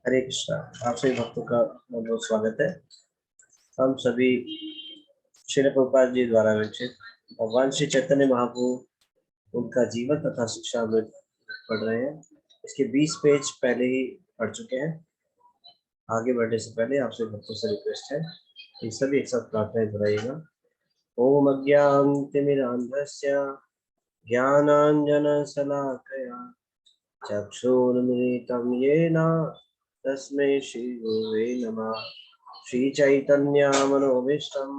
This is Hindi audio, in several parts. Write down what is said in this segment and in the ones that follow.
हरे कृष्णा। आप सभी भक्तों का बहुत बहुत स्वागत है। हम सभी श्रील प्रभुपाद जी द्वारा रचित भगवान श्री चैतन्य महाप्रभु उनका जीवन तथा शिक्षा में पढ़ रहे हैं। इसके 20 पेज पहले ही पढ़ चुके हैं। आगे बढ़ने से पहले आपसे भक्तों से रिक्वेस्ट है कि सभी एक साथ प्रार्थना दोहराइएगा। ओम अज्ञानतिमिरान्धस्य ज्ञानाञ्जनशलाकया चक्षुरुन्मिलितं येन तस्मै श्रीगुरवे नमः। श्रीचैतन्यमनोभीष्टं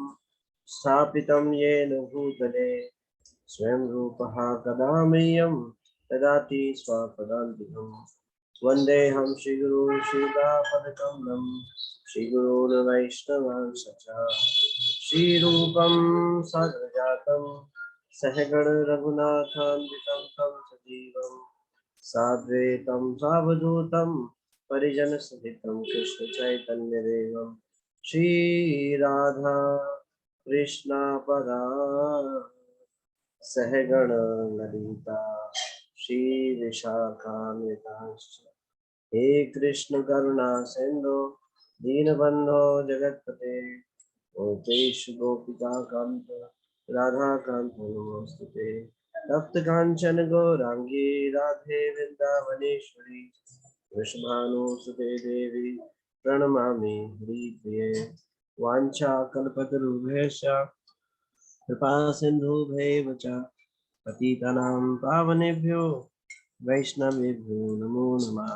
स्थापितं येन भूतले स्वयं रूपः कदा मह्यं ददाति स्वपदान्तिकं। वन्देऽहं श्रीगुरो श्रीयुतापदकमलं श्रीगुरोन् वैष्णवांश्च श्रीरूपं साग्रजातं सहगण रघुनाथान्वितं तं सजीवं साद्वैतं सावधूतं परिजनसहितं कृष्ण चैतन्यदेवं श्रीराधा कृष्णा पदा सहगण ललिता श्रीविशाखान्वितांश्च हे कृष्ण करुणा सिंधु दीनबंधो जगत्पते गोपेश गोपिका कांत राधा कांत नमोस्तुते तप्त कांचन गौरांगी राधे वृंदावनेश्वरी वृषभानुसुते देवी प्रणमामि हरिप्रिये वाञ्छाकल्पतरुभ्यश्च कृपा सिन्धुभ्यैव च पतितानां पावनेभ्यो वैष्णवेभ्यो नमो नमः।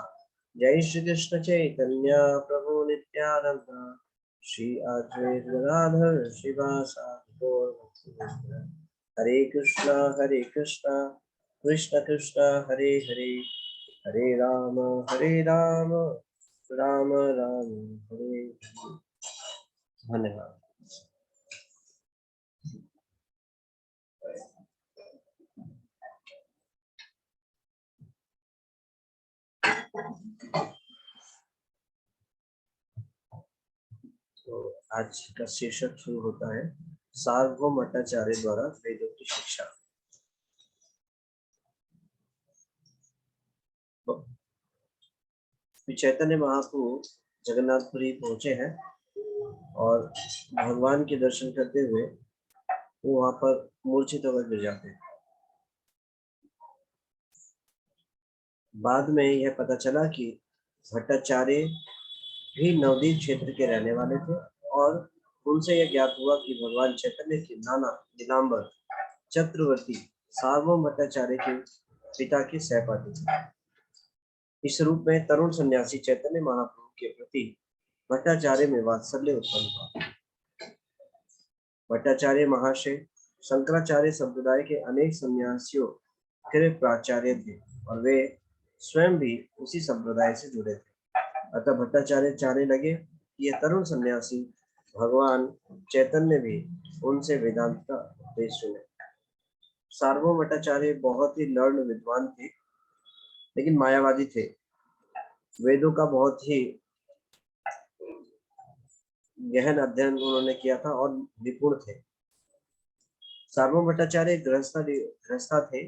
जय श्री कृष्ण चैतन्य प्रभु नित्यानंद श्री अद्वैत गदाधर श्रीवासादि गौर भक्तवृंद। हरे कृष्णा कृष्ण कृष्ण हरे हरे हरे राम राम राम हरे हरे। धन्यवाद। तो आज का शीर्षक शुरू होता है सार्वभौम भट्टाचार्य द्वारा वेदों की शिक्षा। चैतन्य महाप्रभु जगन्नाथपुरी पहुंचे हैं और भगवान के दर्शन करते हुए वो वहां पर मूर्छित होकर गिर जाते हैं। बाद में यह पता चला कि भट्टाचार्य भी नवदीप क्षेत्र के रहने वाले थे और उनसे यह ज्ञात हुआ कि भगवान चैतन्य के नाना नीलांबर चक्रवर्ती सार्वभौम भट्टाचार्य के पिता के सहपाठी थे। इस रूप में तरुण सन्यासी चैतन्य महाप्रभु के प्रति भट्टाचार्य में वात्सल्य उत्पन्न हुआ। भट्टाचार्य महाशय शंकराचार्य संप्रदाय के अनेक सन्यासियों के प्राचार्य थे और वे स्वयं भी उसी संप्रदाय से जुड़े थे। अतः भट्टाचार्य चाहने लगे कि यह तरुण सन्यासी भगवान चैतन्य भी उनसे वेदांत का उपदेश सुने। सार्वभौम भट्टाचार्य बहुत ही लर्न विद्वान थे लेकिन मायावादी थे। वेदों का बहुत ही गहन अध्ययन उन्होंने किया था और निपुण थे। सार्वभौम भट्टाचार्य गृहस्था थे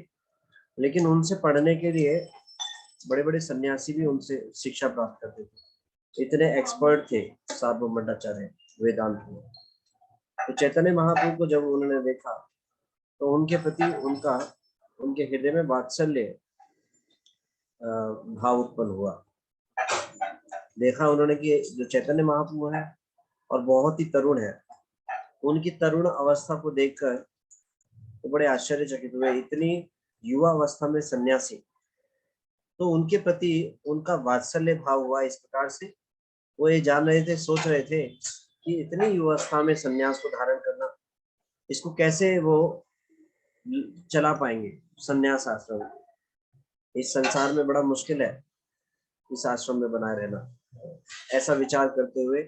लेकिन उनसे पढ़ने के लिए बड़े बड़े सन्यासी भी उनसे शिक्षा प्राप्त करते थे। इतने एक्सपर्ट थे सार्वभौम भट्टाचार्य वेदांत में। तो चैतन्य महाप्रभु को जब उन्होंने देखा तो उनके प्रति उनके हृदय में वात्सल्य भाव उत्पन्न हुआ। देखा उन्होंने कि जो चैतन्य महाप्रभु है और बहुत ही तरुण है, उनकी तरुण अवस्था को देखकर तो बड़े आश्चर्यचकित हुए। इतनी युवा अवस्था में सन्यासी, तो उनके प्रति उनका वात्सल्य भाव हुआ इस प्रकार से। वो ये जान रहे थे, सोच रहे थे कि इतनी युवा अवस्था में सन्यास को धारण करना, इसको कैसे वो चला पाएंगे। सन्यास आश्रम इस संसार में बड़ा मुश्किल है, इस आश्रम में बनाए रहना। ऐसा विचार करते हुए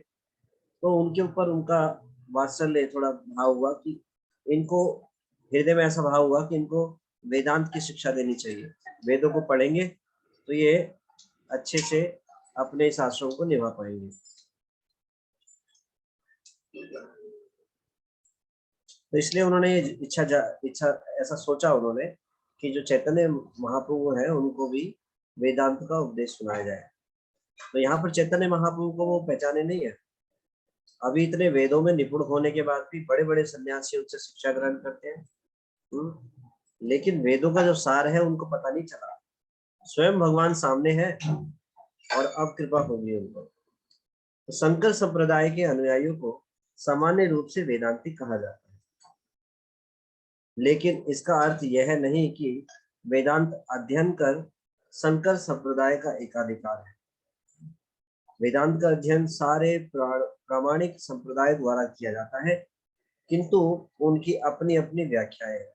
तो उनके ऊपर उनका वात्सल्य थोड़ा भाव हुआ कि इनको हृदय में ऐसा भाव हुआ कि इनको वेदांत की शिक्षा देनी चाहिए। वेदों को पढ़ेंगे तो ये अच्छे से अपने इस आश्रम को निभा पाएंगे। तो इसलिए उन्होंने इच्छा ऐसा सोचा उन्होंने कि जो चैतन्य महाप्रभु है उनको भी वेदांत का उपदेश सुनाया जाए। तो यहाँ पर चैतन्य महाप्रभु को वो पहचाने नहीं है। अभी इतने वेदों में निपुण होने के बाद भी बड़े बड़े सन्यासी उनसे शिक्षा ग्रहण करते हैं। लेकिन वेदों का जो सार है उनको पता नहीं चला। स्वयं भगवान सामने है और अब कृपा होगी उनको। तो शंकर संप्रदाय के अनुयायियों को सामान्य रूप से वेदांती कहा जाता है, लेकिन इसका अर्थ यह नहीं कि वेदांत अध्ययन कर शंकर संप्रदाय का एकाधिकार है। वेदांत का अध्ययन सारे प्रामाणिक संप्रदाय द्वारा किया जाता है, किंतु उनकी अपनी अपनी व्याख्याएं हैं।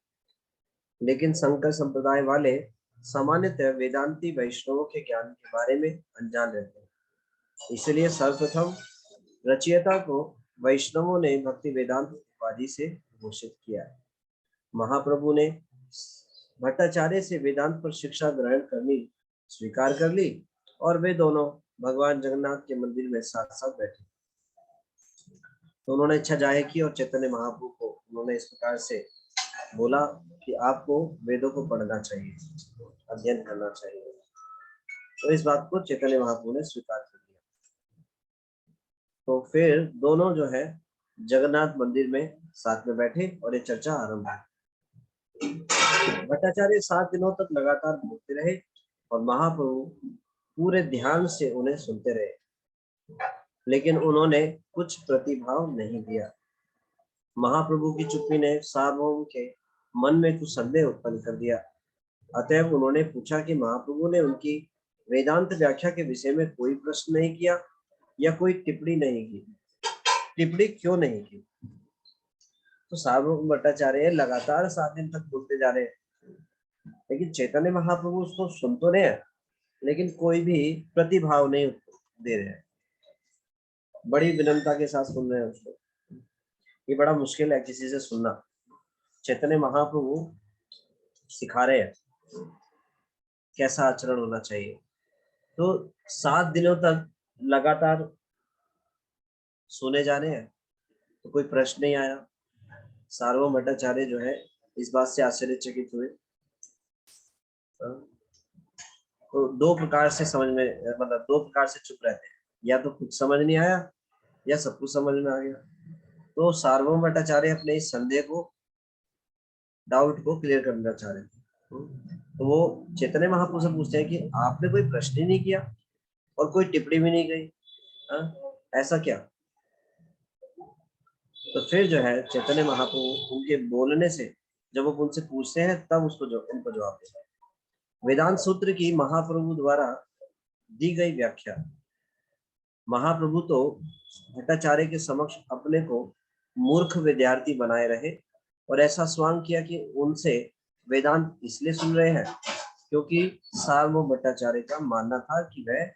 लेकिन शंकर संप्रदाय वाले सामान्यतः वेदांती वैष्णवों के ज्ञान के बारे में अनजान रहते हैं। इसलिए सर्वप्रथम रचयिता को वैष्णवों ने भक्ति वेदांत उपाधि से घोषित किया है। महाप्रभु ने भट्टाचार्य से वेदांत पर शिक्षा ग्रहण करनी स्वीकार कर ली और वे दोनों भगवान जगन्नाथ के मंदिर में साथ साथ बैठे। तो उन्होंने इच्छा जाहिर की और चैतन्य महाप्रभु को उन्होंने इस प्रकार से बोला कि आपको वेदों को पढ़ना चाहिए, अध्ययन करना चाहिए। तो इस बात को चैतन्य महाप्रभु ने स्वीकार कर लिया। तो फिर दोनों जो है जगन्नाथ मंदिर में साथ में बैठे और ये चर्चा आरंभ हुई। भट्टाचार्य 7 दिनों तक लगातार बोलते रहे और महाप्रभु पूरे ध्यान से उन्हें सुनते रहे, लेकिन उन्होंने कुछ प्रतिभाव नहीं दिया। महाप्रभु की चुप्पी ने सार्वभौम के मन में कुछ संदेह उत्पन्न कर दिया। अतएव उन्होंने पूछा कि महाप्रभु ने उनकी वेदांत व्याख्या के विषय में कोई प्रश्न नहीं किया या कोई टिप्पणी नहीं की। टिप्पणी क्यों नहीं की? तो सार्वभौम भट्टाचार्य लगातार 7 दिन तक बोलते जा रहे हैं, लेकिन चैतन्य महाप्रभु उसको सुन तो रहे हैं, लेकिन कोई भी प्रतिभाव नहीं दे रहे हैं। बड़ी विनम्रता के साथ सुन रहे हैं उसको। ये बड़ा मुश्किल है किसी से सुनना। चैतन्य महाप्रभु सिखा रहे हैं कैसा आचरण होना चाहिए। तो 7 दिनों तक लगातार सुने जा रहे हैं, तो कोई प्रश्न नहीं आया। सार्वभौम भट्टाचार्य जो है इस बात से आश्चर्यचकित हुए। तो दो प्रकार से समझ में, मतलब 2 प्रकार से चुप रहते हैं, या तो कुछ समझ नहीं आया या सब कुछ समझ में आ गया। तो सार्वभौम भट्टाचार्य अपने इस संदेह को, डाउट को क्लियर करना चाह रहे थे। तो वो चैतन्य महाप्रभु से पूछते हैं कि आपने कोई प्रश्न ही नहीं किया और कोई टिप्पणी भी नहीं गई, ऐसा क्या? तो फिर जो है चैतन्य महाप्रभु उनके बोलने से, जब वो उनसे पूछते हैं तब उनको जवाब देते हैं। वेदांत सूत्र की महाप्रभु द्वारा दी गई व्याख्या। महाप्रभु तो भट्टाचार्य के समक्ष अपने को मूर्ख विद्यार्थी बनाए रहे और ऐसा स्वांग किया कि उनसे वेदांत इसलिए सुन रहे हैं क्योंकि सार्वभौम भट्टाचार्य का मानना था कि वह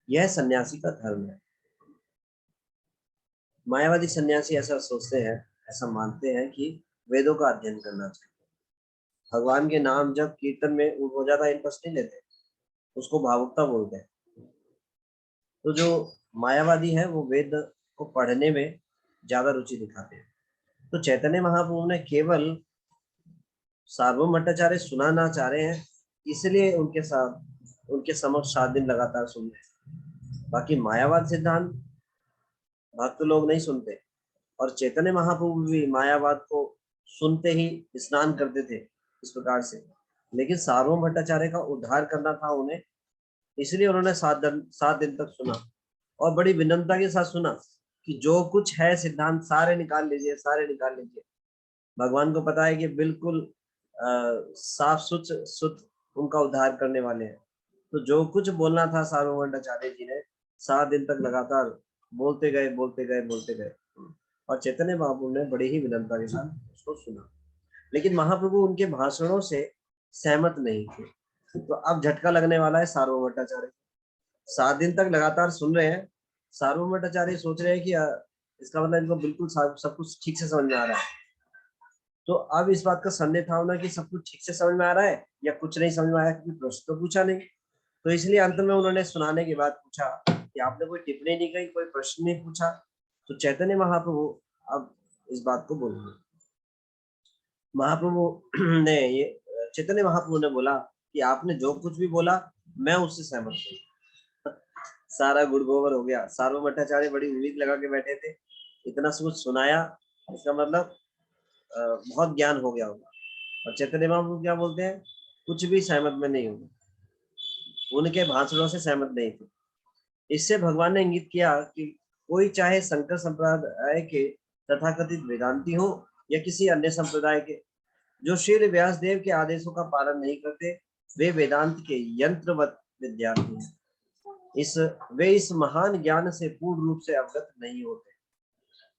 यह सन्यासी का धर्म है। मायावादी सन्यासी ऐसा सोचते हैं, ऐसा मानते हैं कि वेदों का अध्ययन करना चाहिए। भगवान के नाम जब कीर्तन में वो ज्यादा इंटरेस्ट नहीं लेते, उसको भावुकता बोलते हैं। तो जो मायावादी है वो वेद को पढ़ने में ज्यादा रुचि दिखाते हैं। तो चैतन्य महाप्रभु ने केवल सार्वभौम भट्टाचार्य सुनाना चाह रहे हैं, इसलिए उनके साथ उनके समक्ष 7 दिन लगातार सुन रहे हैं। बाकी मायावाद सिद्धांत भक्त लोग नहीं सुनते, और चैतन्य महाप्रभु भी मायावाद को सुनते ही स्नान करते थे इस प्रकार से। लेकिन सार्वभौम भट्टाचार्य का उद्धार करना था उन्हें, इसलिए उन्होंने 7 दिन तक सुना और बड़ी विनम्रता के साथ सुना कि जो कुछ है सिद्धांत सारे निकाल लीजिए, सारे निकाल लीजिए। भगवान को पता है कि बिल्कुल साफ सुथ उनका उद्धार करने वाले हैं। तो जो कुछ बोलना था सार्वभौम भट्टाचार्य जी ने 7 दिन तक लगातार बोलते गए, बोलते गए, बोलते गए, और चैतन्य महाप्रभु ने बड़ी ही विनम्रता के साथ उसको सुना। लेकिन महाप्रभु उनके भाषणों से सहमत नहीं थे। तो अब झटका लगने वाला है सार्वभौम भट्टाचार्य। 7 दिन तक लगातार सुन रहे हैं, सार्वभौम भट्टाचार्य सोच रहे हैं कि इसका मतलब इनको बिल्कुल सब कुछ ठीक से समझ में आ रहा है। तो अब इस बात का संदेह था उन्हें कि सब कुछ ठीक से समझ में आ रहा है या कुछ नहीं समझ में आया, क्योंकि प्रश्न तो पूछा नहीं। तो इसलिए अंत में उन्होंने सुनाने के बाद पूछा कि आपने कोई टिप्पणी नहीं की, कोई प्रश्न नहीं पूछा। तो चैतन्य महाप्रभु अब इस बात को बोलेंगे। महाप्रभु ने ये चैतन्य महाप्रभु ने बोला कि आपने जो कुछ भी बोला मैं उससे सहमत हूँ। सारा गुड़ गोबर हो गया। सार्वभौम भट्टाचार्य बड़ी उम्मीद लगा के बैठे थे, इतना सब कुछ सुनाया, इसका मतलब बहुत ज्ञान हो गया होगा। और चैतन्य महाप्रभु क्या बोलते हैं, कुछ भी सहमत में नहीं होगा, उनके भाषणों से सहमत नहीं थे। इससे भगवान ने इंगित किया कि कोई चाहे शंकर संप्रदाय के तथाकथित वेदांती हो या किसी अन्य संप्रदाय के, जो श्री व्यासदेव के आदेशों का पालन नहीं करते, वे वेदांत के यंत्रवत विद्यार्थी हैं। वे इस महान ज्ञान से पूर्ण रूप से अवगत नहीं होते।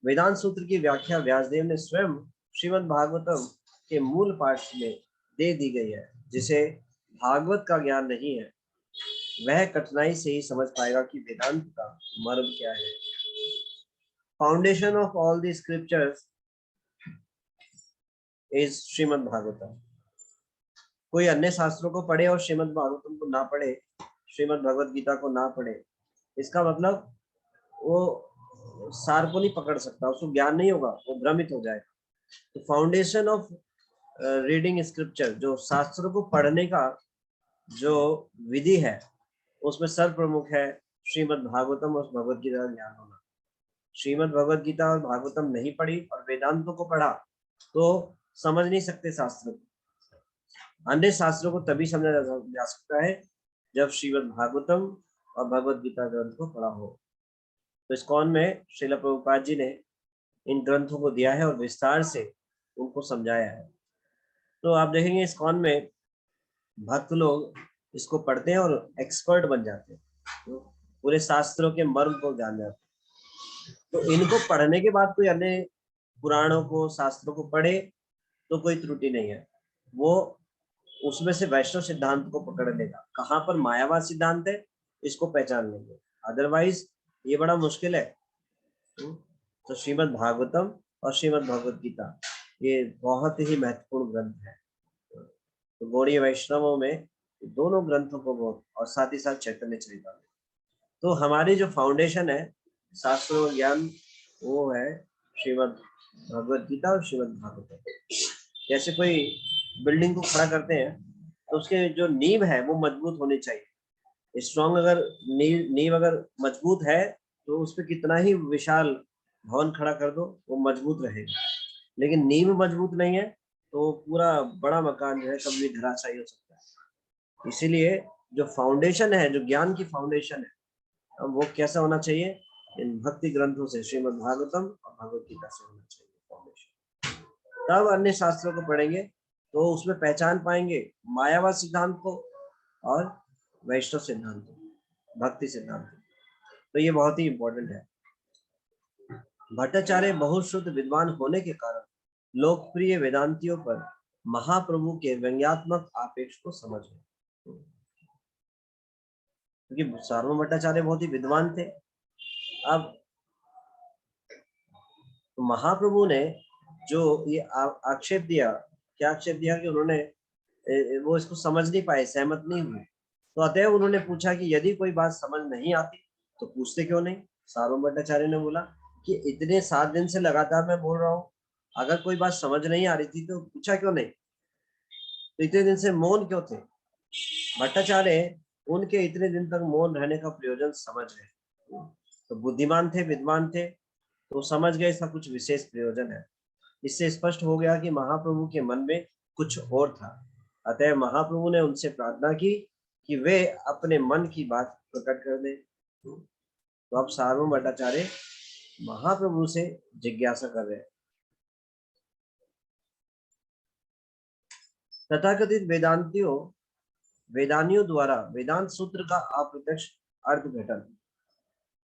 वेदांत सूत्र की व्याख्या व्यासदेव ने स्वयं श्रीमद् भागवतम के मूल पाठ में दे दी गई है। जिसे भागवत का ज्ञान नहीं है, वह कठिनाई से ही समझ पाएगा कि वेदांत का मर्म क्या है। Foundation of all the scriptures is Shrimad Bhagavatam. कोई अन्य शास्त्रों को पढ़े और श्रीमद् भागवतम को ना पढ़े, श्रीमद् भगवद गीता को ना पढ़े, इसका मतलब वो सार को नहीं पकड़ सकता, उसको ज्ञान नहीं होगा, वो भ्रमित हो जाएगा। तो फाउंडेशन ऑफ रीडिंग स्क्रिप्चर, जो शास्त्रों को पढ़ने का जो विधि है, उसमें सर्व प्रमुख है श्रीमद् भागवतम और भगवद गीता का ज्ञान होना। श्रीमद् भगवद गीता और भागवतम नहीं पढ़ी और वेदांतों को पढ़ा तो समझ नहीं सकते शास्त्र को। अन्य शास्त्रों को तभी समझा जा सकता है जब श्रीमद् भागवतम और भगवद गीता ग्रंथ को पढ़ा हो। तो इस्कॉन में श्रील प्रभुपाद जी ने इन ग्रंथों को दिया है और विस्तार से उनको समझाया है। तो आप देखेंगे इस्कॉन में भक्त लोग इसको पढ़ते हैं और एक्सपर्ट बन जाते हैं, तो पूरे शास्त्रों के मर्म को जान जाते हैं। तो इनको पढ़ने के बाद कोई अन्य पुराणों को, शास्त्रों को पढ़े तो कोई त्रुटि नहीं है, वो उसमें से वैष्णव सिद्धांत को पकड़ लेगा। कहाँ पर मायावाद सिद्धांत है, इसको पहचान लेंगे, अदरवाइज ये बड़ा मुश्किल है। तो श्रीमद् भागवतम और श्रीमद् भगवद गीता ये बहुत ही महत्वपूर्ण ग्रंथ है। तो गौड़ीय वैष्णवों में दोनों ग्रंथों को बहुत, और साथ ही साथ चैतन्य चरितामृत। तो हमारी जो फाउंडेशन है शास्त्रों ज्ञान, वो है श्रीमद् भगवद गीता और श्रीमद् भागवतम। जैसे कोई बिल्डिंग को खड़ा करते हैं तो उसके जो नींव है वो मजबूत होनी चाहिए। स्ट्रॉन्ग अगर नींव अगर मजबूत है तो उस पर कितना ही विशाल भवन खड़ा कर दो, वो मजबूत रहेगा। लेकिन नींव मजबूत नहीं है तो पूरा बड़ा मकान जो है कभी भी धराशायी हो सकता है। इसीलिए जो फाउंडेशन है, जो ज्ञान की फाउंडेशन है, वो कैसा होना चाहिए, इन भक्ति ग्रंथों से, श्रीमद् भागवतम और भगवद गीता से होना चाहिए फाउंडेशन। तब अन्य शास्त्रों को पढ़ेंगे तो उसमें पहचान पाएंगे मायावाद सिद्धांत को और वैष्णव सिद्धांत को, भक्ति सिद्धांत। तो ये बहुत ही इंपॉर्टेंट है। भट्टाचार्य बहुत शुद्ध विद्वान होने के कारण लोकप्रिय वेदांतियों पर महाप्रभु के व्यंग्यात्मक आपेक्ष को समझ गए, क्योंकि सार्वभौम भट्टाचार्य बहुत ही विद्वान थे। अब महाप्रभु ने जो ये आक्षेप दिया, क्या आक्षेप दिया कि उन्होंने वो इसको समझ नहीं पाए, सहमत नहीं हुए। तो अतएव उन्होंने पूछा कि यदि कोई बात समझ नहीं आती तो पूछते क्यों नहीं। सार्वभौम भट्टाचार्य ने बोला कि इतने 7 दिन से लगातार मैं बोल रहा हूँ, अगर कोई बात समझ नहीं आ रही थी तो पूछा क्यों नहीं, तो इतने दिन से मौन क्यों थे। भट्टाचार्य उनके इतने दिन तक मौन रहने का प्रयोजन समझ गए। तो बुद्धिमान थे, विद्वान थे, तो समझ गए इसका कुछ विशेष प्रयोजन है। इससे स्पष्ट हो गया कि महाप्रभु के मन में कुछ और था। अतः महाप्रभु ने उनसे प्रार्थना की कि वे अपने मन की बात प्रकट कर दें। तो अब सार्वभौम भट्टाचार्य महाप्रभु से जिज्ञासा कर रहे हैं। तथाकथित वेदानियों द्वारा वेदांत सूत्र का अप्रत्यक्ष अर्थ घटन।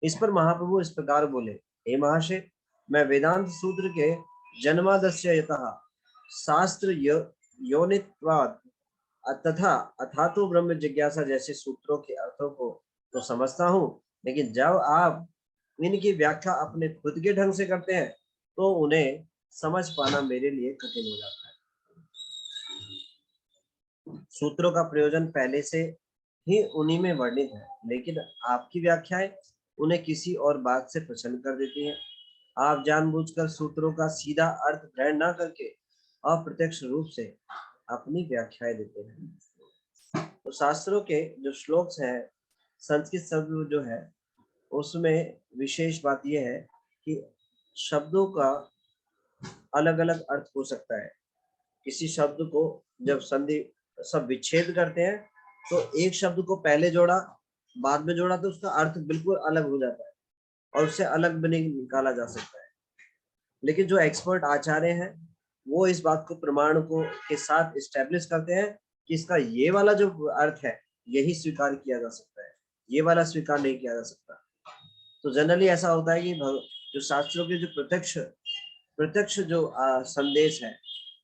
इस पर महाप्रभु इस प्रकार बोले, हे महाशय, मैं वेदांत सूत्र के जन्मादस्य यतः शास्त्र योनित्वाद तथा अथातो ब्रह्म जिज्ञासा जैसे सूत्रों के अर्थों को तो समझता हूँ, लेकिन जब आप इनकी व्याख्या अपने खुद के ढंग से करते हैं तो उन्हें समझ पाना मेरे लिए कठिन हो जाता है। सूत्रों का प्रयोजन पहले से ही उन्हीं में वर्णित है, लेकिन आपकी व्याख्याएं उन्हें किसी और बात से प्रसन्न कर देती हैं। आप जानबूझकर सूत्रों का सीधा अर्थ ग्रहण न करके अप्रत्यक्ष रूप से अपनी व्याख्याएं देते हैं। तो शास्त्रों के जो श्लोक हैं, संस्कृत शब्द जो है उसमें विशेष बात यह है कि शब्दों का अलग अलग अर्थ हो सकता है। किसी शब्द को जब संधि सब विच्छेद करते हैं तो एक शब्द को पहले जोड़ा बाद में जोड़ा तो उसका अर्थ बिल्कुल अलग हो जाता है और उससे अलग भी नहीं निकाला जा सकता है। लेकिन जो एक्सपर्ट आचार्य हैं वो इस बात को प्रमाण को के साथ इस्टेब्लिश करते हैं कि इसका ये वाला जो अर्थ है यही स्वीकार किया जा सकता है, ये वाला स्वीकार नहीं किया जा सकता। तो जनरली ऐसा होता है कि जो शास्त्रों के जो प्रत्यक्ष प्रत्यक्ष जो संदेश है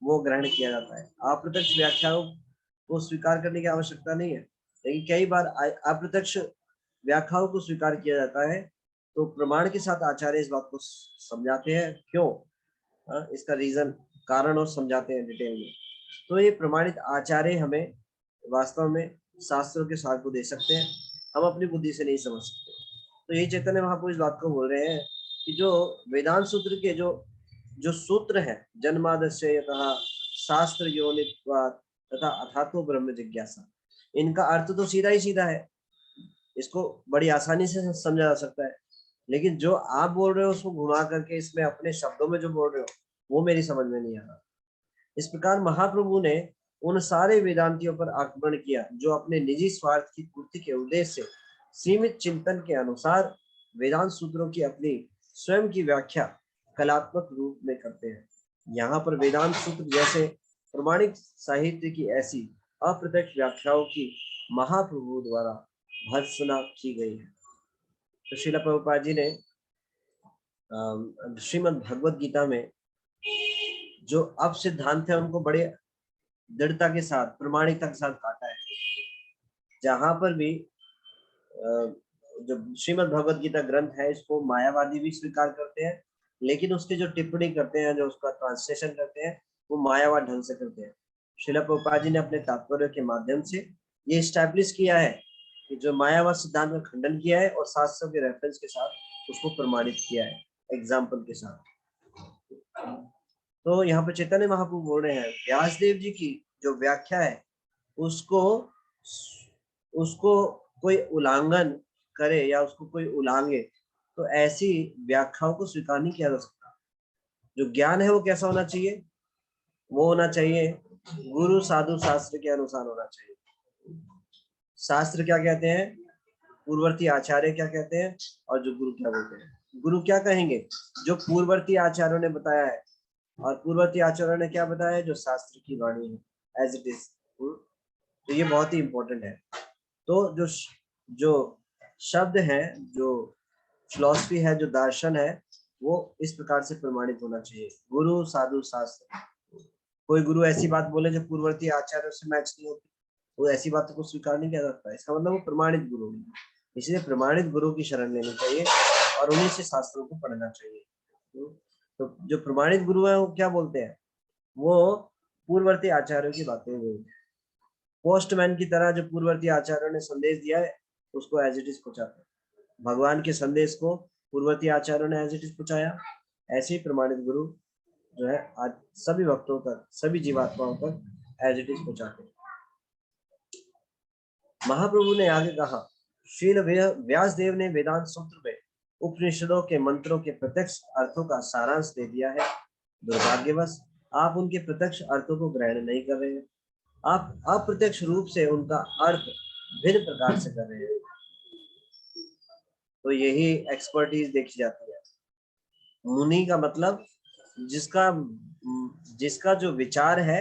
वो ग्रहण किया जाता है। अप्रत्यक्ष व्याख्याओं को स्वीकार करने की आवश्यकता नहीं है, लेकिन कई बार अप्रत्यक्ष व्याख्याओं को स्वीकार किया जाता है तो प्रमाण के साथ आचार्य इस बात को समझाते हैं क्यों, इसका रीजन कारण और समझाते हैं डिटेल में। तो ये प्रमाणित आचार्य हमें वास्तव में शास्त्रों के सार को दे सकते हैं, हम अपनी बुद्धि से नहीं समझ सकते। तो यही चैतन्य महाप्रभु इस बात को बोल रहे हैं कि जो वेदांत सूत्र के जो सूत्र है जन्मादस्य यतः शास्त्र योनित्वात् तथा अथातो ब्रह्म जिज्ञासा, इनका अर्थ तो सीधा ही सीधा है, इसको बड़ी आसानी से समझा जा सकता है। लेकिन जो आप बोल रहे हो उसको घुमा करके इसमें अपने शब्दों में जो बोल रहे हो वो मेरी समझ में नहीं आ रहा। इस प्रकार महाप्रभु ने उन सारे वेदांतियों पर आक्रमण किया जो अपने निजी स्वार्थ की पूर्ति के उद्देश्य से सीमित चिंतन के अनुसार वेदांत सूत्रों की अपनी स्वयं की व्याख्या कलात्मक रूप में करते हैं। यहाँ पर वेदांत सूत्र जैसे प्रमाणिक साहित्य की ऐसी अप्रत्यक्ष व्याख्याओं की महाप्रभु द्वारा भर्त्सना की गई है। तो श्रील प्रभुपाद जी ने श्रीमद् भगवद गीता में जो अब सिद्धांत है उनको बड़े दृढ़ता के साथ प्रमाणिकता के साथ काटा है। जहां पर भी जो श्रीमद् भगवद गीता ग्रंथ है इसको मायावादी भी स्वीकार करते हैं, लेकिन उसके जो टिप्पणी करते हैं, जो उसका ट्रांसलेशन करते हैं, वो मायावाद ढंग से करते हैं। श्रील प्रभुपाद जी ने अपने तात्पर्य के माध्यम से ये स्टैब्लिश किया है कि जो मायावाद सिद्धांत का खंडन किया है और शास्त्रों के रेफरेंस के साथ उसको प्रमाणित किया है, एग्जाम्पल के साथ। तो यहाँ पर चैतन्य महाप्रभु बोल रहे हैं व्यासदेव जी की जो व्याख्या है उसको कोई उल्लंघन करे या उसको कोई उल्लांघे तो ऐसी व्याख्याओं को स्वीकार नहीं किया जा सकता। जो ज्ञान है वो कैसा होना चाहिए, वो होना चाहिए गुरु साधु शास्त्र के अनुसार होना चाहिए। शास्त्र क्या कहते हैं, पूर्ववर्ती आचार्य क्या कहते हैं और जो गुरु क्या बोलते हैं। गुरु क्या कहेंगे, जो पूर्ववर्ती आचार्यों ने बताया है, और पूर्ववर्ती आचार्यों ने क्या बताया है, जो शास्त्र की वाणी है एज इट इज। तो ये बहुत ही इंपॉर्टेंट है। तो जो शब्द है, जो फिलॉसफी है, जो दर्शन है, वो इस प्रकार से प्रमाणित होना चाहिए, गुरु साधु शास्त्र। कोई गुरु ऐसी बात बोले जो पूर्ववर्ती आचार्यों से मैच नहीं होती, वो ऐसी बातों को स्वीकार नहीं किया जाता, इसका मतलब वो प्रमाणित गुरु नहीं। इसलिए प्रमाणित गुरु की शरण लेनी चाहिए और उन्हीं से शास्त्रों को पढ़ना चाहिए। तो जो प्रमाणित गुरु है वो क्या बोलते हैं, वो पूर्ववर्ती आचार्यों की बातें बोलते हैं। पोस्टमैन की तरह जो पूर्ववर्ती आचार्यों ने संदेश दिया है उसको एज इट इज पहुंचाते हैं। भगवान के संदेश को पूर्ववर्ती आचार्यों ने एज इट इज पहुंचाया, ऐसे ही प्रमाणित गुरु जो है आज सभी भक्तों तक, सभी जीवात्माओं तक एज इट इज पहुंचाते हैं। महाप्रभु ने आगे कहा, श्रील व्यासदेव ने वेदांत सूत्र में उपनिषदों के मंत्रों के प्रत्यक्ष अर्थों का सारांश दे दिया है। दुर्भाग्यवश आप उनके प्रत्यक्ष अर्थों को ग्रहण नहीं कर रहे हैं, आप अप्रत्यक्ष रूप से उनका अर्थ भिन्न प्रकार से कर रहे हैं। तो यही एक्सपर्टीज देखी जाती है। मुनि का मतलब जिसका जो विचार है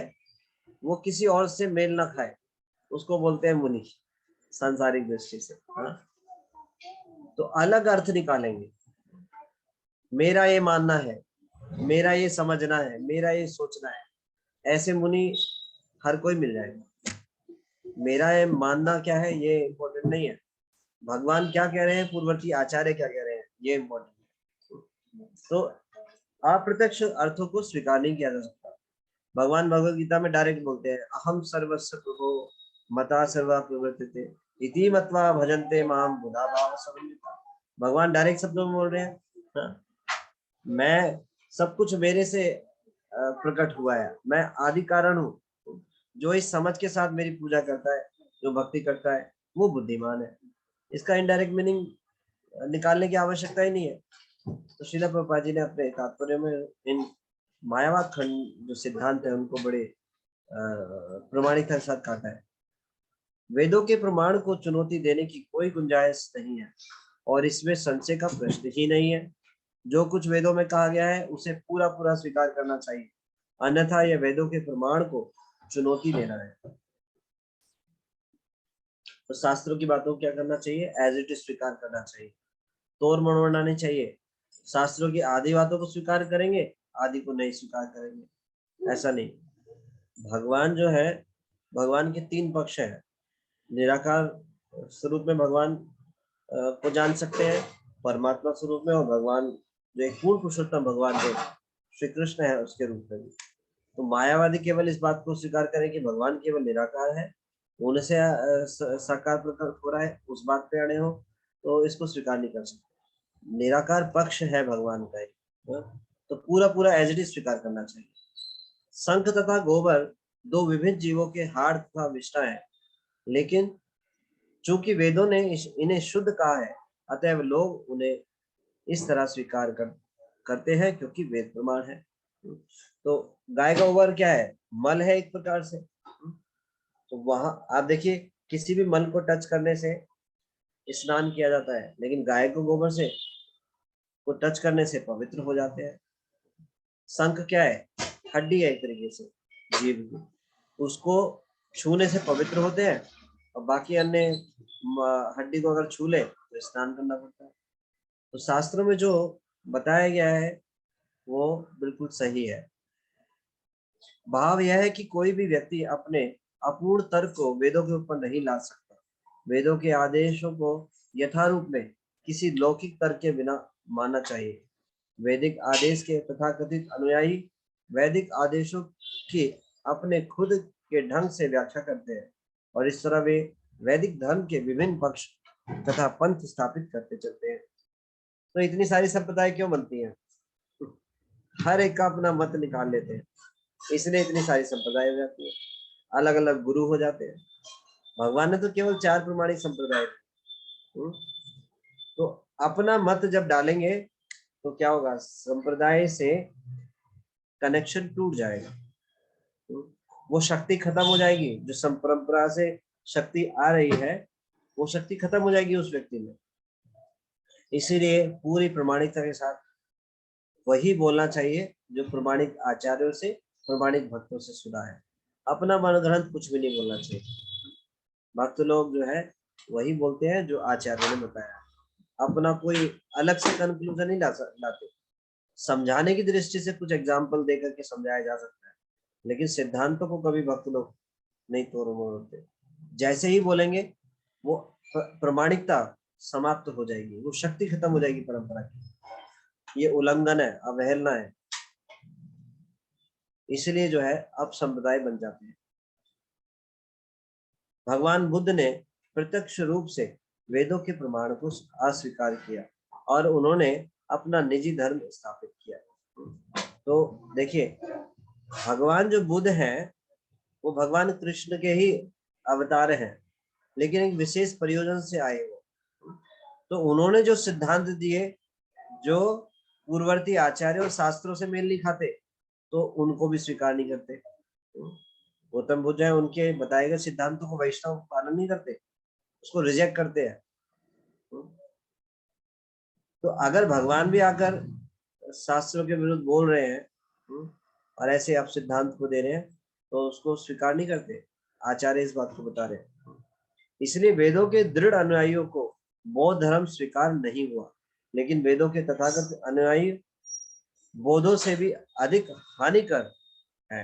वो किसी और से मेल ना खाए, उसको बोलते हैं मुनि सांसारिक दृष्टि से। हाँ? तो अलग अर्थ निकालेंगे, मेरा ये मानना है, मेरा ये समझना है, मेरा ये सोचना है, ऐसे मुनि हर कोई मिल जाएगा। मेरा ये मानना क्या है ये इम्पोर्टेंट नहीं है, भगवान क्या कह रहे हैं, पूर्ववर्ती आचार्य क्या कह रहे हैं, ये इम्पोर्टेंट है। तो अप्रत्यक्ष अर्थों को स्वीकार नहीं किया जा सकता। भगवान भगवद गीता में डायरेक्ट बोलते हैं, अहम सर्वस्व प्रभो मता सर्वा प्रवर्तते इति मत्वा भजन्ते माम बुधा भाव समन्विता। भगवान डायरेक्ट शब्दों में बोल रहे हैं, हाँ? मैं सब कुछ मेरे से प्रकट हुआ है, मैं आदि कारण हूँ। जो इस समझ के साथ मेरी पूजा करता है, जो भक्ति करता है, वो बुद्धिमान है। इसका इनडायरेक्ट मीनिंग निकालने की आवश्यकता ही नहीं है। तो श्रील प्रभुपाद जी ने अपने तात्पर्य में इन मायावाद खंड जो सिद्धांत है उनको बड़े प्रमाणिकता के साथ काटा है। वेदों के प्रमाण को चुनौती देने की कोई गुंजाइश नहीं है और इसमें संशय का प्रश्न ही नहीं है। जो कुछ वेदों में कहा गया है उसे पूरा पूरा स्वीकार करना चाहिए, अन्यथा यह वेदों के प्रमाण को चुनौती देना है। तो शास्त्रों की बातों को क्या करना चाहिए? एज इट इज स्वीकार करना चाहिए, तोड़ मरोड़ना नहीं चाहिए। शास्त्रों की आधी बातों को स्वीकार करेंगे, आदि को नहीं स्वीकार करेंगे, ऐसा नहीं। भगवान जो है, भगवान के तीन पक्ष है। निराकार स्वरूप में भगवान को जान सकते हैं, परमात्मा स्वरूप में, और भगवान जो एक पूर्ण पुरुषोत्तम भगवान जो श्री कृष्ण है उसके रूप में भी। तो मायावादी केवल इस बात को स्वीकार करें कि भगवान केवल निराकार है, उनसे साकार प्रकट हो रहा है, उस बात पे अड़े हो तो इसको स्वीकार नहीं कर सकते। निराकार पक्ष है भगवान का एक, तो पूरा पूरा एज इट इज स्वीकार करना चाहिए। शंख तथा गोबर दो विभिन्न जीवों के हाड़ तथा विष्ठा है, लेकिन चूंकि वेदों ने इन्हें शुद्ध कहा है, अतएव लोग उन्हें इस तरह स्वीकार करते हैं क्योंकि वेद प्रमाण है। तो गाय का गोबर क्या है? मल है एक प्रकार से। तो वहां आप देखिए, किसी भी मल को टच करने से स्नान किया जाता है, लेकिन गाय को गोबर से को टच करने से पवित्र हो जाते हैं। शंख क्या है? हड्डी है एक तरीके से जीव की, उसको छूने से पवित्र होते हैं, और बाकी अन्य हड्डी को अगर छू ले तो स्नान करना पड़ता है। तो शास्त्रों में जो बताया गया है वो बिल्कुल सही है। भाव यह है कि कोई भी व्यक्ति अपने अपूर्ण तर्क को वेदों के ऊपर नहीं ला सकता। वेदों के आदेशों को यथारूप में किसी लौकिक तर्क के बिना मानना चाहिए। वैदिक आदेश के तथाकथित अनुयायी वैदिक आदेशों की अपने खुद के ढंग से व्याख्या करते हैं, और इस तरह वे वैदिक धर्म के विभिन्न पक्ष तथा पंथ स्थापित करते चलते हैं। तो इतनी सारी संप्रदाय क्यों बनती हैं? हर एक का अपना मत निकाल लेते हैं, इसलिए इतनी सारी संप्रदाय हो जाती है, अलग अलग गुरु हो जाते हैं। भगवान ने तो केवल 4 प्रमाणिक संप्रदाय थे। तो अपना मत जब डालेंगे तो क्या होगा? संप्रदाय से कनेक्शन टूट जाएगा, वो शक्ति खत्म हो जाएगी। जो परंपरा से शक्ति आ रही है वो शक्ति खत्म हो जाएगी उस व्यक्ति में। इसीलिए पूरी प्रमाणिकता के साथ वही बोलना चाहिए जो प्रमाणिक आचार्यों से, प्रमाणिक भक्तों से सुना है। अपना मन ग्रंथ कुछ भी नहीं बोलना चाहिए। भक्त लोग जो है वही बोलते हैं जो आचार्य ने बताया, अपना कोई अलग से कंक्लूजन नहीं लाते। समझाने की दृष्टि से कुछ एग्जाम्पल देकर के समझाया जा सकता है, लेकिन सिद्धांतों को कभी भक्त लोग नहीं तोड़ मरोड़ते। जैसे ही बोलेंगे वो प्रमाणिकता समाप्त हो जाएगी, वो शक्ति खत्म हो जाएगी परंपरा की। ये उल्लंघन है, अवहेलना है। इसलिए जो है अब संप्रदाय बन जाते हैं। भगवान बुद्ध ने प्रत्यक्ष रूप से वेदों के प्रमाण को अस्वीकार किया और उन्होंने अपना निजी धर्म स्थापित किया। तो देखिए, भगवान जो बुद्ध हैं वो भगवान कृष्ण के ही अवतार हैं, लेकिन एक विशेष प्रयोजन से आए वो। तो उन्होंने जो सिद्धांत दिए जो पूर्ववर्ती आचार्य और शास्त्रों से मेल नहीं खाते, तो उनको भी स्वीकार नहीं करते। गौतम बुद्ध है, उनके बताए गए सिद्धांतों को वैष्णव पालन नहीं करते, उसको रिजेक्ट करते हैं। तो अगर भगवान भी आकर शास्त्रों के विरुद्ध बोल रहे हैं और ऐसे आप सिद्धांत को दे रहे हैं, तो उसको स्वीकार नहीं करते। आचार्य इस बात को बता रहे हैं। इसलिए वेदों के दृढ़ अनुयायियों को बौद्ध धर्म स्वीकार नहीं हुआ, लेकिन वेदों के तथागत अनुयायी बौद्धों से भी अधिक हानिकर है।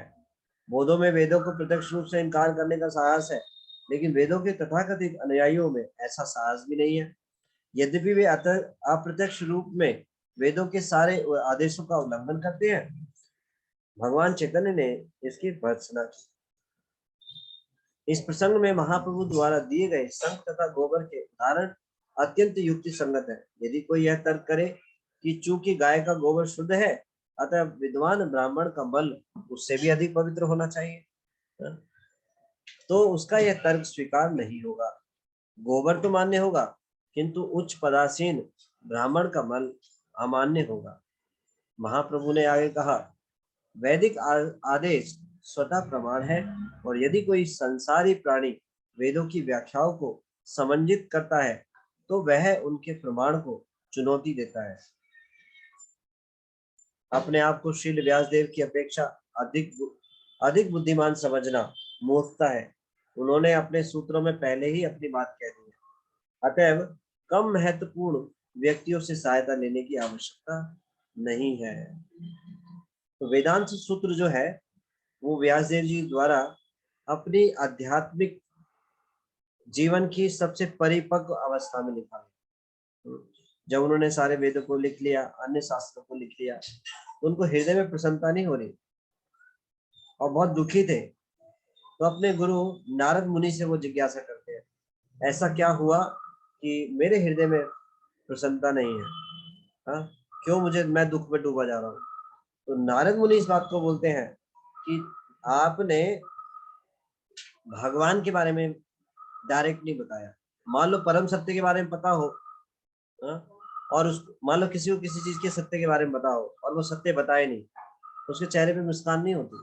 बौद्धों में वेदों को प्रत्यक्ष रूप से इनकार करने का साहस है, लेकिन वेदों के तथाकथित अनुयायियों में ऐसा साहस भी नहीं है। यद्यपि वे अप्रत्यक्ष रूप में वेदों के सारे आदेशों का उल्लंघन करते हैं, भगवान चैतन्य ने इसकी भर्त्सना की। इस प्रसंग में महाप्रभु द्वारा दिए गए शंख तथा गोबर के उदाहरण अत्यंत युक्ति संगत है। यदि कोई यह तर्क करे कि चूंकि गाय का गोबर शुद्ध है, अतः विद्वान ब्राह्मण का मल उससे भी अधिक पवित्र होना चाहिए, तो उसका यह तर्क स्वीकार नहीं होगा। गोबर तो मान्य होगा, किंतु उच्च पदासीन ब्राह्मण का मन अमान्य होगा। महाप्रभु ने आगे कहा, वैदिक आदेश स्वतः प्रमाण है, और यदि कोई संसारी प्राणी वेदों की व्याख्याओं को समन्वित करता है तो वह उनके प्रमाण को चुनौती देता है। अपने आप को श्रील व्यासदेव की अपेक्षा अधिक बुद्धिमान समझना मूर्खता है। उन्होंने अपने सूत्रों में पहले ही अपनी बात कह दी है। अतएव कम महत्वपूर्ण व्यक्तियों से सहायता लेने की आवश्यकता नहीं है। तो वेदांत सूत्र जो है वो व्यासदेव जी द्वारा अपनी आध्यात्मिक जीवन की सबसे परिपक्व अवस्था में लिखा है। जब उन्होंने सारे वेदों को लिख लिया, अन्य शास्त्रों को लिख लिया, तो उनको हृदय में प्रसन्नता नहीं हो रही और बहुत दुखी थे। तो अपने गुरु नारद मुनि से वो जिज्ञासा करते हैं, ऐसा क्या हुआ कि मेरे हृदय में प्रसन्नता नहीं है? हाँ, क्यों मैं दुख में डूबा जा रहा हूँ? तो नारद मुनि इस बात को बोलते हैं कि आपने भगवान के बारे में डायरेक्ट नहीं बताया। मान लो परम सत्य के बारे में पता हो, और उस मान लो किसी को किसी चीज के सत्य के बारे में पता हो और वो सत्य बताए नहीं, तो उसके चेहरे पे मुस्कान नहीं होती?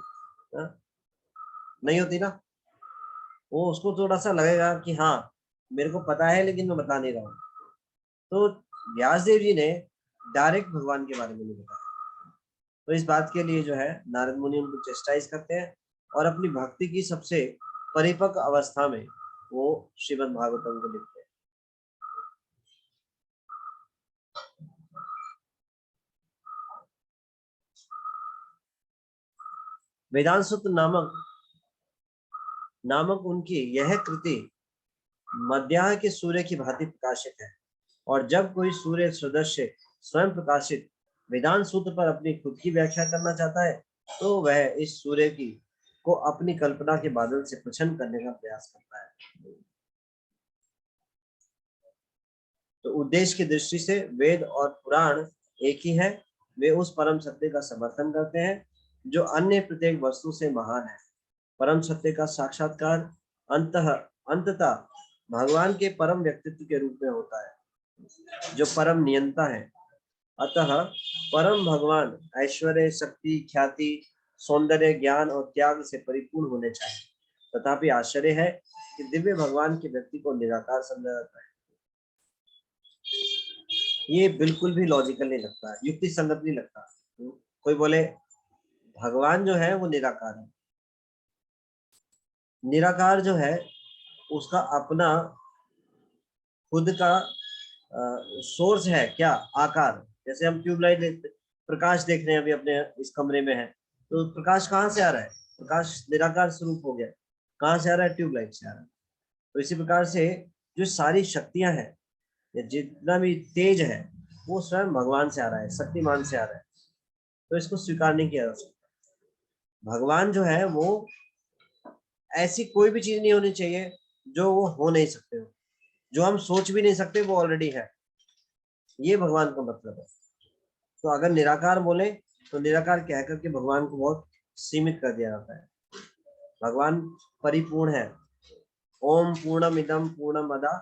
नहीं होती ना। वो उसको थोड़ा सा लगेगा कि हाँ मेरे को पता है लेकिन मैं बता नहीं रहा हूँ। तो व्यासदेव जी ने डायरेक्ट भगवान के बारे में नहीं बताया। तो इस बात के लिए जो है नारद मुनि उनको चेस्टाइज करते हैं और अपनी भक्ति की सबसे परिपक्व अवस्था में वो श्रीमद् भागवतम को लिखते हैं। वेदांत सूत्र नामक उनकी यह कृति मध्याह्न के सूर्य की भांति प्रकाशित है, और जब कोई सूर्य सदस्य स्वयं प्रकाशित वेदांत सूत्र पर अपनी खुद की व्याख्या करना चाहता है तो वह इस सूर्य की को अपनी कल्पना के बादल से प्रछन्न करने का प्रयास करता है। तो उद्देश्य की दृष्टि से वेद और पुराण एक ही है। वे उस परम सत्य का समर्थन करते हैं जो अन्य प्रत्येक वस्तु से महान है। परम सत्य का साक्षात्कार अंततः भगवान के परम व्यक्तित्व के रूप में होता है जो परम नियंता है। अतः परम भगवान ऐश्वर्य, शक्ति, ख्याति, सौंदर्य, ज्ञान और त्याग से परिपूर्ण होने चाहिए। तथापि आश्चर्य है कि दिव्य भगवान के व्यक्ति को निराकार समझा जाता है। ये बिल्कुल भी लॉजिकल नहीं लगता, युक्ति संगत नहीं लगता। कोई बोले भगवान जो है वो निराकार है। निराकार जो है उसका अपना खुद का सोर्स है क्या? आकार। जैसे हम ट्यूबलाइट प्रकाश देख रहे हैं, अभी अपने इस कमरे में है, तो प्रकाश कहाँ से आ रहा है? प्रकाश निराकार स्वरूप हो गया। कहाँ से आ रहा है? ट्यूबलाइट से आ रहा है। तो इसी प्रकार से जो सारी शक्तियां हैं या जितना भी तेज है वो स्वयं भगवान से आ रहा है, शक्तिमान से आ रहा है। तो इसको स्वीकार नहीं किया जा सकता। भगवान जो है वो ऐसी कोई भी चीज नहीं होनी चाहिए जो वो हो नहीं सकते हो, जो हम सोच भी नहीं सकते वो ऑलरेडी है। ये भगवान का मतलब है। तो अगर निराकार बोले तो निराकार कह करके भगवान को बहुत सीमित कर दिया जाता है। भगवान परिपूर्ण है। ओम पूर्णमिदं पूर्णमदा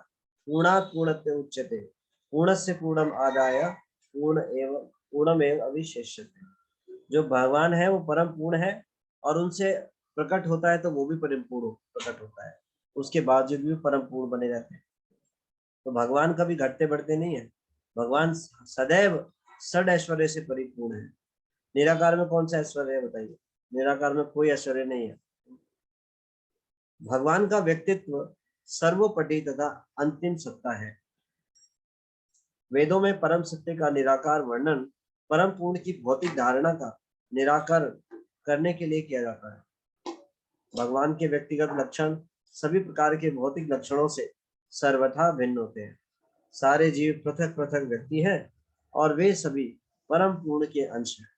पूर्णात् पूर्णस्य उच्यते पूर्णस्य पूर्णम आदाय पूर्णमेव अविशेष्यते। जो भगवान है वो परम पूर्ण है और उनसे प्रकट होता है तो वो भी परम पूर्ण प्रकट होता है, उसके बावजूद भी परम पूर्ण बने रहते हैं। तो भगवान कभी घटते बढ़ते नहीं है। भगवान सदैव षड ऐश्वर्य से परिपूर्ण है। निराकार में कौन सा ऐश्वर्य है बताइए? निराकार में कोई ऐश्वर्य नहीं है। भगवान का व्यक्तित्व सर्वोपरि तथा अंतिम सत्ता है। वेदों में परम सत्य का निराकार वर्णन परम पूर्ण की भौतिक धारणा का निराकार करने के लिए किया जाता है। भगवान के व्यक्तिगत लक्षण सभी प्रकार के भौतिक लक्षणों से सर्वथा भिन्न होते हैं। सारे जीव पृथक पृथक व्यक्ति हैं और वे सभी परम पूर्ण के अंश हैं।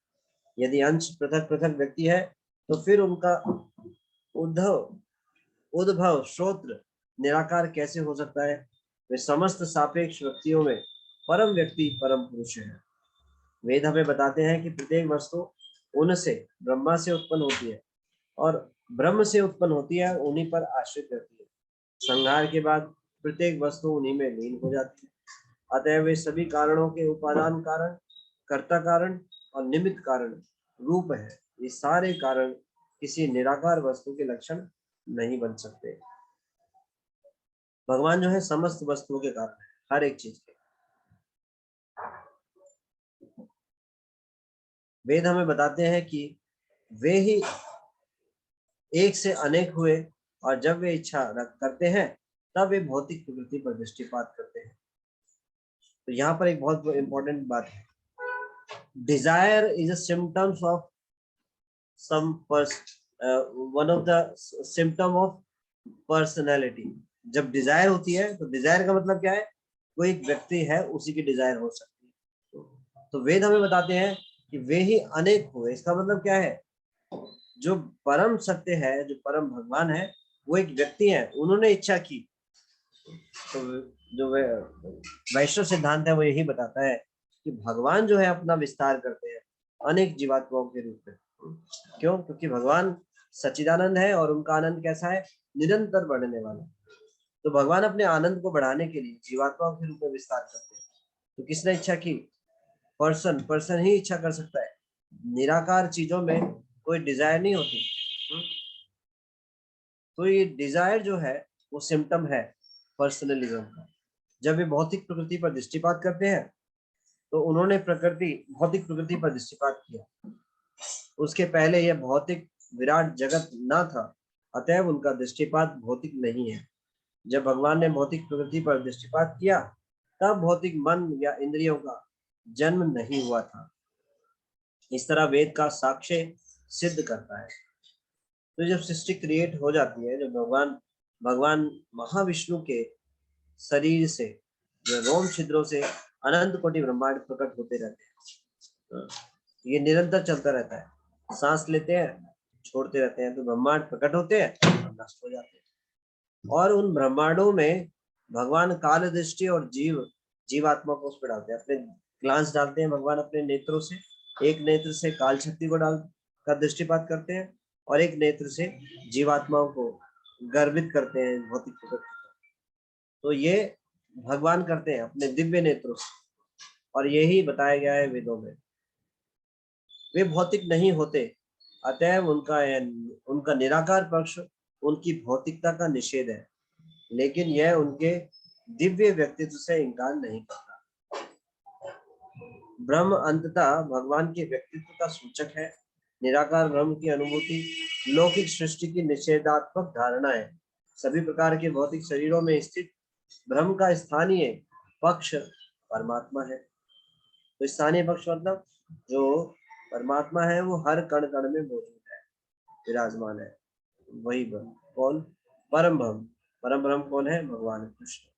यदि अंश पृथक पृथक व्यक्ति है तो फिर उनका उद्भव श्रोत्र निराकार कैसे हो सकता है? वे समस्त सापेक्ष व्यक्तियों में परम व्यक्ति परम पुरुष है। वेद हमें बताते हैं कि प्रत्येक वस्तु उनसे ब्रह्मा से उत्पन्न होती है और ब्रह्म से उत्पन्न होती है, उन्हीं पर आश्रित रहती है। संहार के बाद प्रत्येक वस्तु उन्हीं में लीन हो जाती है। अतः वे सभी कारणों के उपादान कारण, कर्ता कारण और निमित्त कारण रूप है। ये सारे कारण किसी निराकार वस्तु के लक्षण नहीं बन सकते। भगवान जो है समस्त वस्तुओं के कारण है, हर एक चीज के। वेद हमें बताते हैं कि वे ही एक से अनेक हुए और जब वे इच्छा करते हैं तब वे भौतिक प्रकृति पर दृष्टिपात करते हैं। तो यहाँ पर एक बहुत इंपॉर्टेंट बात है, desire is a symptoms of some one of the symptom of personality. जब डिजायर होती है तो डिजायर का मतलब क्या है, कोई एक व्यक्ति है उसी की डिजायर हो सकती है। तो वेद हमें बताते हैं कि वे ही अनेक हुए, इसका मतलब क्या है, जो परम सत्य है, जो परम भगवान है, वो एक व्यक्ति है, उन्होंने इच्छा की। तो जो वैष्णव सिद्धांत है वो यही बताता है कि भगवान जो है अपना विस्तार करते हैं अनेक जीवात्माओं के रूप में। क्यों? क्योंकि भगवान सच्चिदानंद है और उनका आनंद कैसा है, निरंतर बढ़ने वाला। तो भगवान अपने आनंद को बढ़ाने के लिए जीवात्माओं के रूप में विस्तार करते हैं। तो किसने इच्छा की? पर्सन ही इच्छा कर सकता है। निराकार चीजों में कोई डिजायर नहीं होती। तो ये डिजायर जो है वो सिम्टम है पर्सनलिज्म का। जब वे भौतिक प्रकृति पर दृष्टिपात करते हैं तो उन्होंने भौतिक प्रकृति पर दृष्टिपात किया। उसके पहले यह भौतिक विराट जगत न था, अतएव उनका दृष्टिपात भौतिक नहीं है। जब भगवान ने भौतिक प्रकृति पर दृष्टिपात किया तब भौतिक मन या इंद्रियों का जन्म नहीं हुआ था। इस तरह वेद का साक्ष्य सिद्ध करता है। तो जब सृष्टि क्रिएट हो जाती है, जब भगवान महाविष्णु के शरीर से, जो रोम छिद्रों से अनंत कोटि ब्रह्मांड प्रकट होते रहते हैं, ये निरंतर चलता रहता है। सांस लेते हैं, छोड़ते रहते हैं, तो ब्रह्मांड प्रकट होते हैं और नष्ट हो जाते हैं। और उन ब्रह्मांडों में भगवान काल दृष्टि और जीवात्मा को उस पर डालते हैं, अपने ग्लांस डालते हैं भगवान अपने नेत्रों से। एक नेत्र से काल शक्ति को का दृष्टिपात करते हैं और एक नेत्र से जीवात्माओं को गर्वित करते हैं भौतिक प्रकृति। तो ये भगवान करते हैं अपने दिव्य नेत्रों से, और यही बताया गया है वेदों में। वे भौतिक नहीं होते, अतएव उनका निराकार पक्ष उनकी भौतिकता का निषेध है, लेकिन यह उनके दिव्य व्यक्तित्व से इनकार नहीं करता। ब्रह्म अंततः भगवान के व्यक्तित्व का सूचक है। निराकार ब्रह्म की अनुभूति लौकिक सृष्टि की निषेधात्मक धारणा है। सभी प्रकार के भौतिक शरीरों में स्थित ब्रह्म का स्थानीय पक्ष परमात्मा है। तो स्थानीय पक्ष मतलब जो परमात्मा है वो हर कण कण में मौजूद है, विराजमान है। वही ब्रह्म कौन? परम ब्रह्म। परम ब्रह्म कौन है? भगवान कृष्ण।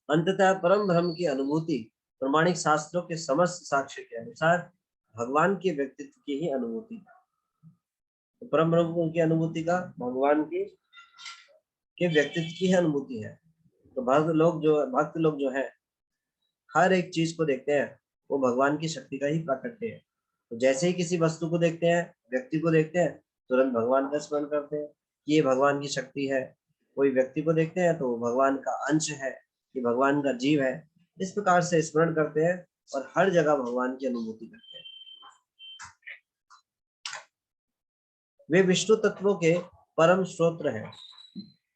अंततः परम ब्रह्म की अनुभूति प्रमाणिक शास्त्रों के समस्त साक्ष्य के अनुसार भगवान के व्यक्तित्व की ही अनुभूति। तो परम ब्रह्म की अनुभूति का भगवान के व्यक्तित्व की अनुभूति है। तो भक्त लोग जो है हर एक चीज को देखते हैं वो भगवान की शक्ति का ही प्राकट्य है। तो जैसे ही किसी वस्तु को देखते हैं, व्यक्ति को देखते हैं, तुरंत भगवान का स्मरण करते हैं कि ये भगवान की शक्ति है। कोई व्यक्ति को देखते हैं तो भगवान का अंश है, कि भगवान का जीव है। इस प्रकार से स्मरण करते हैं और हर जगह भगवान की अनुभूति करते हैं। वे विष्णु तत्वों के परम स्रोत हैं।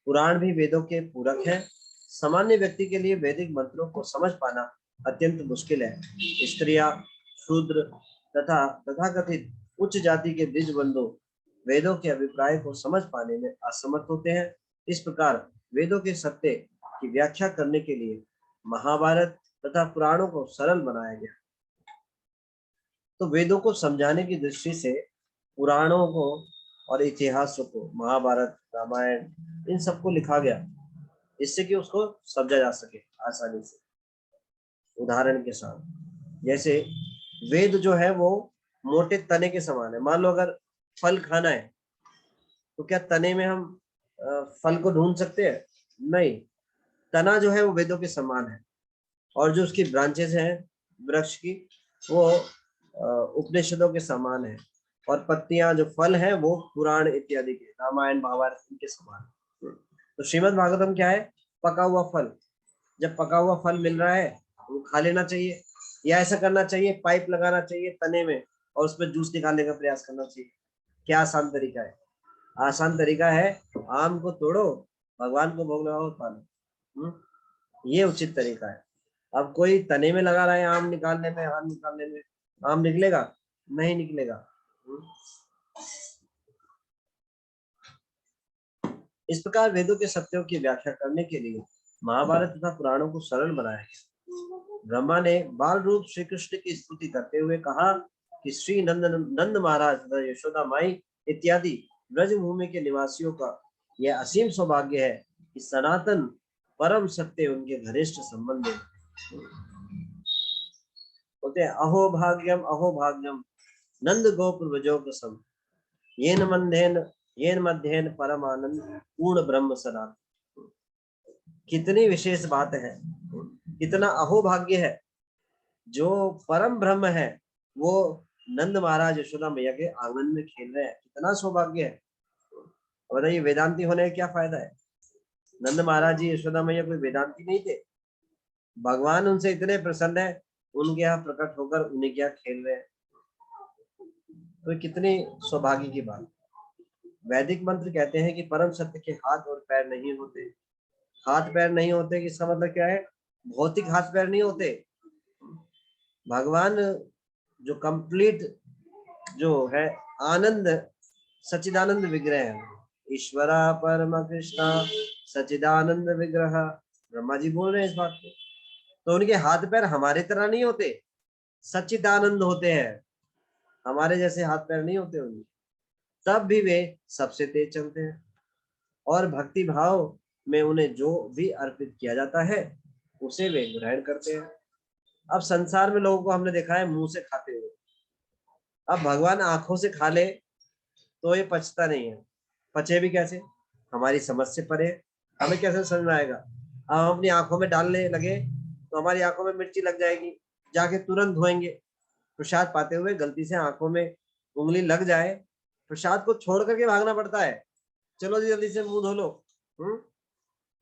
पुराण भी वेदों के पूरक है। सामान्य व्यक्ति के लिए वैदिक मंत्रों को समझ पाना अत्यंत मुश्किल है। स्त्रियां, शूद्र तथा तथाकथित उच्च जाति के द्विज बंधु वेदों के अभिप्राय को समझ पाने में असमर्थ होते हैं। इस प्रकार वेदों के सत्य की व्याख्या करने के लिए महाभारत तथा पुराणों को सरल बनाया गया। तो वेदों को समझाने की दृष्टि से पुराणों को और इतिहासों को, महाभारत, रामायण, इन सबको लिखा गया, इससे कि उसको समझा जा सके आसानी से, उदाहरण के साथ। जैसे वेद जो है वो मोटे तने के समान है। मान लो अगर फल खाना है तो क्या तने में हम फल को ढूंढ सकते हैं? नहीं। तना जो है वो वेदों के समान है, और जो उसकी ब्रांचेस हैं वृक्ष की, वो उपनिषदों के समान है, और पत्तियां, जो फल हैं, वो पुराण इत्यादि के, रामायण, महाभारत, इनके समान। तो श्रीमद् भागवतम क्या है? पका हुआ फल, जब पका हुआ फल मिल रहा है वो खा लेना चाहिए, या ऐसा करना चाहिए पाइप लगाना चाहिए तने में और उसमें जूस निकालने का प्रयास करना चाहिए? क्या आसान तरीका है? आसान तरीका है आम को तोड़ो, भगवान को भोग लगाओ, खा लो। ये उचित तरीका है। अब कोई तने में लगा रहा है आम निकालने में, आम निकालने में, आम निकलेगा? नहीं निकलेगा। इस प्रकार वेदों के सत्यों की व्याख्या करने के लिए महाभारत तथा पुराणों को सरल बनाया गया। ब्रह्मा ने बाल रूप श्री कृष्ण की स्तुति करते हुए कहा कि श्री नंद महाराज तथा यशोदा माई इत्यादि ब्रजभूमि के निवासियों का यह असीम सौभाग्य है कि सनातन परम सत्य उनके घनिष्ठ संबंध में होते हैं। अहो भाग्यम नंद गोप व्रजो कसम येन मध्येन परम आनंद पूर्ण ब्रह्म सनातन। कितनी विशेष बात है, कितना अहोभाग्य है, जो परम ब्रह्म है वो नंद महाराज यशोदा मैया के आंगन में खेल रहे हैं। कितना सौभाग्य है। बताइए वेदांती होने का क्या फायदा है? नंद महाराज जी यशोदा मैया कोई वेदांती नहीं थे? भगवान उनसे इतने प्रसन्न है, उनके यहाँ प्रकट होकर उन्हें क्या खेल रहे हैं। तो कितनी सौभाग्य की बात। वैदिक मंत्र कहते हैं कि परम सत्य के हाथ और पैर नहीं होते। हाथ पैर नहीं होते, इसका मतलब क्या है? भौतिक हाथ पैर नहीं होते। भगवान जो कंप्लीट जो है आनंद सच्चिदानंद विग्रह है, ईश्वरा परम कृष्णा सच्चिदानंद विग्रह, ब्रह्मा जी बोल रहे हैं इस बात को। तो उनके हाथ पैर हमारे तरह नहीं होते, सच्चिदानंद होते हैं, हमारे जैसे हाथ पैर नहीं होते उनके। तब भी वे सबसे तेज चलते हैं और भक्ति भाव में उन्हें जो भी अर्पित किया जाता है उसे वे ग्रहण करते हैं। अब संसार में लोगों को हमने देखा है मुंह से खाते हुए, अब भगवान आंखों से खा ले तो ये पचता नहीं है। पचे भी कैसे? हमारी समझ से परे। हमें कैसे समझ में आएगा? अब हम अपनी आंखों में डालने लगे तो हमारी आंखों में मिर्ची लग जाएगी, जाके तुरंत धोएंगे। प्रसाद पाते हुए गलती से आंखों में उंगली लग जाए, प्रसाद को छोड़ करके भागना पड़ता है, चलो जी जल्दी से मुंह धो लो।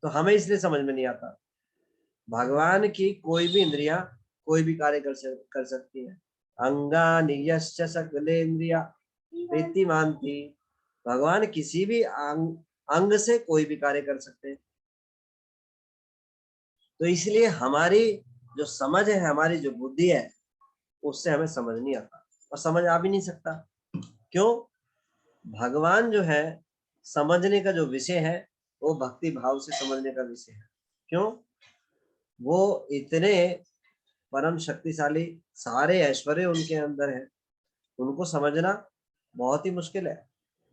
तो हमें इसलिए समझ में नहीं आता। भगवान की कोई भी इंद्रिया कोई भी कार्य कर सकती है। अंगानि यश्च सकलेन्द्रिया प्रीतिमान्ति। भगवान किसी भी अंग से कोई भी कार्य कर सकते हैं। तो इसलिए हमारी जो समझ है, हमारी जो बुद्धि है, उससे हमें समझ नहीं आता और समझ आ भी नहीं सकता। क्यों? भगवान जो है समझने का जो विषय है वो भक्ति भाव से समझने का विषय है। क्यों? वो इतने परम शक्तिशाली, सारे ऐश्वर्य उनके अंदर है, उनको समझना बहुत ही मुश्किल है।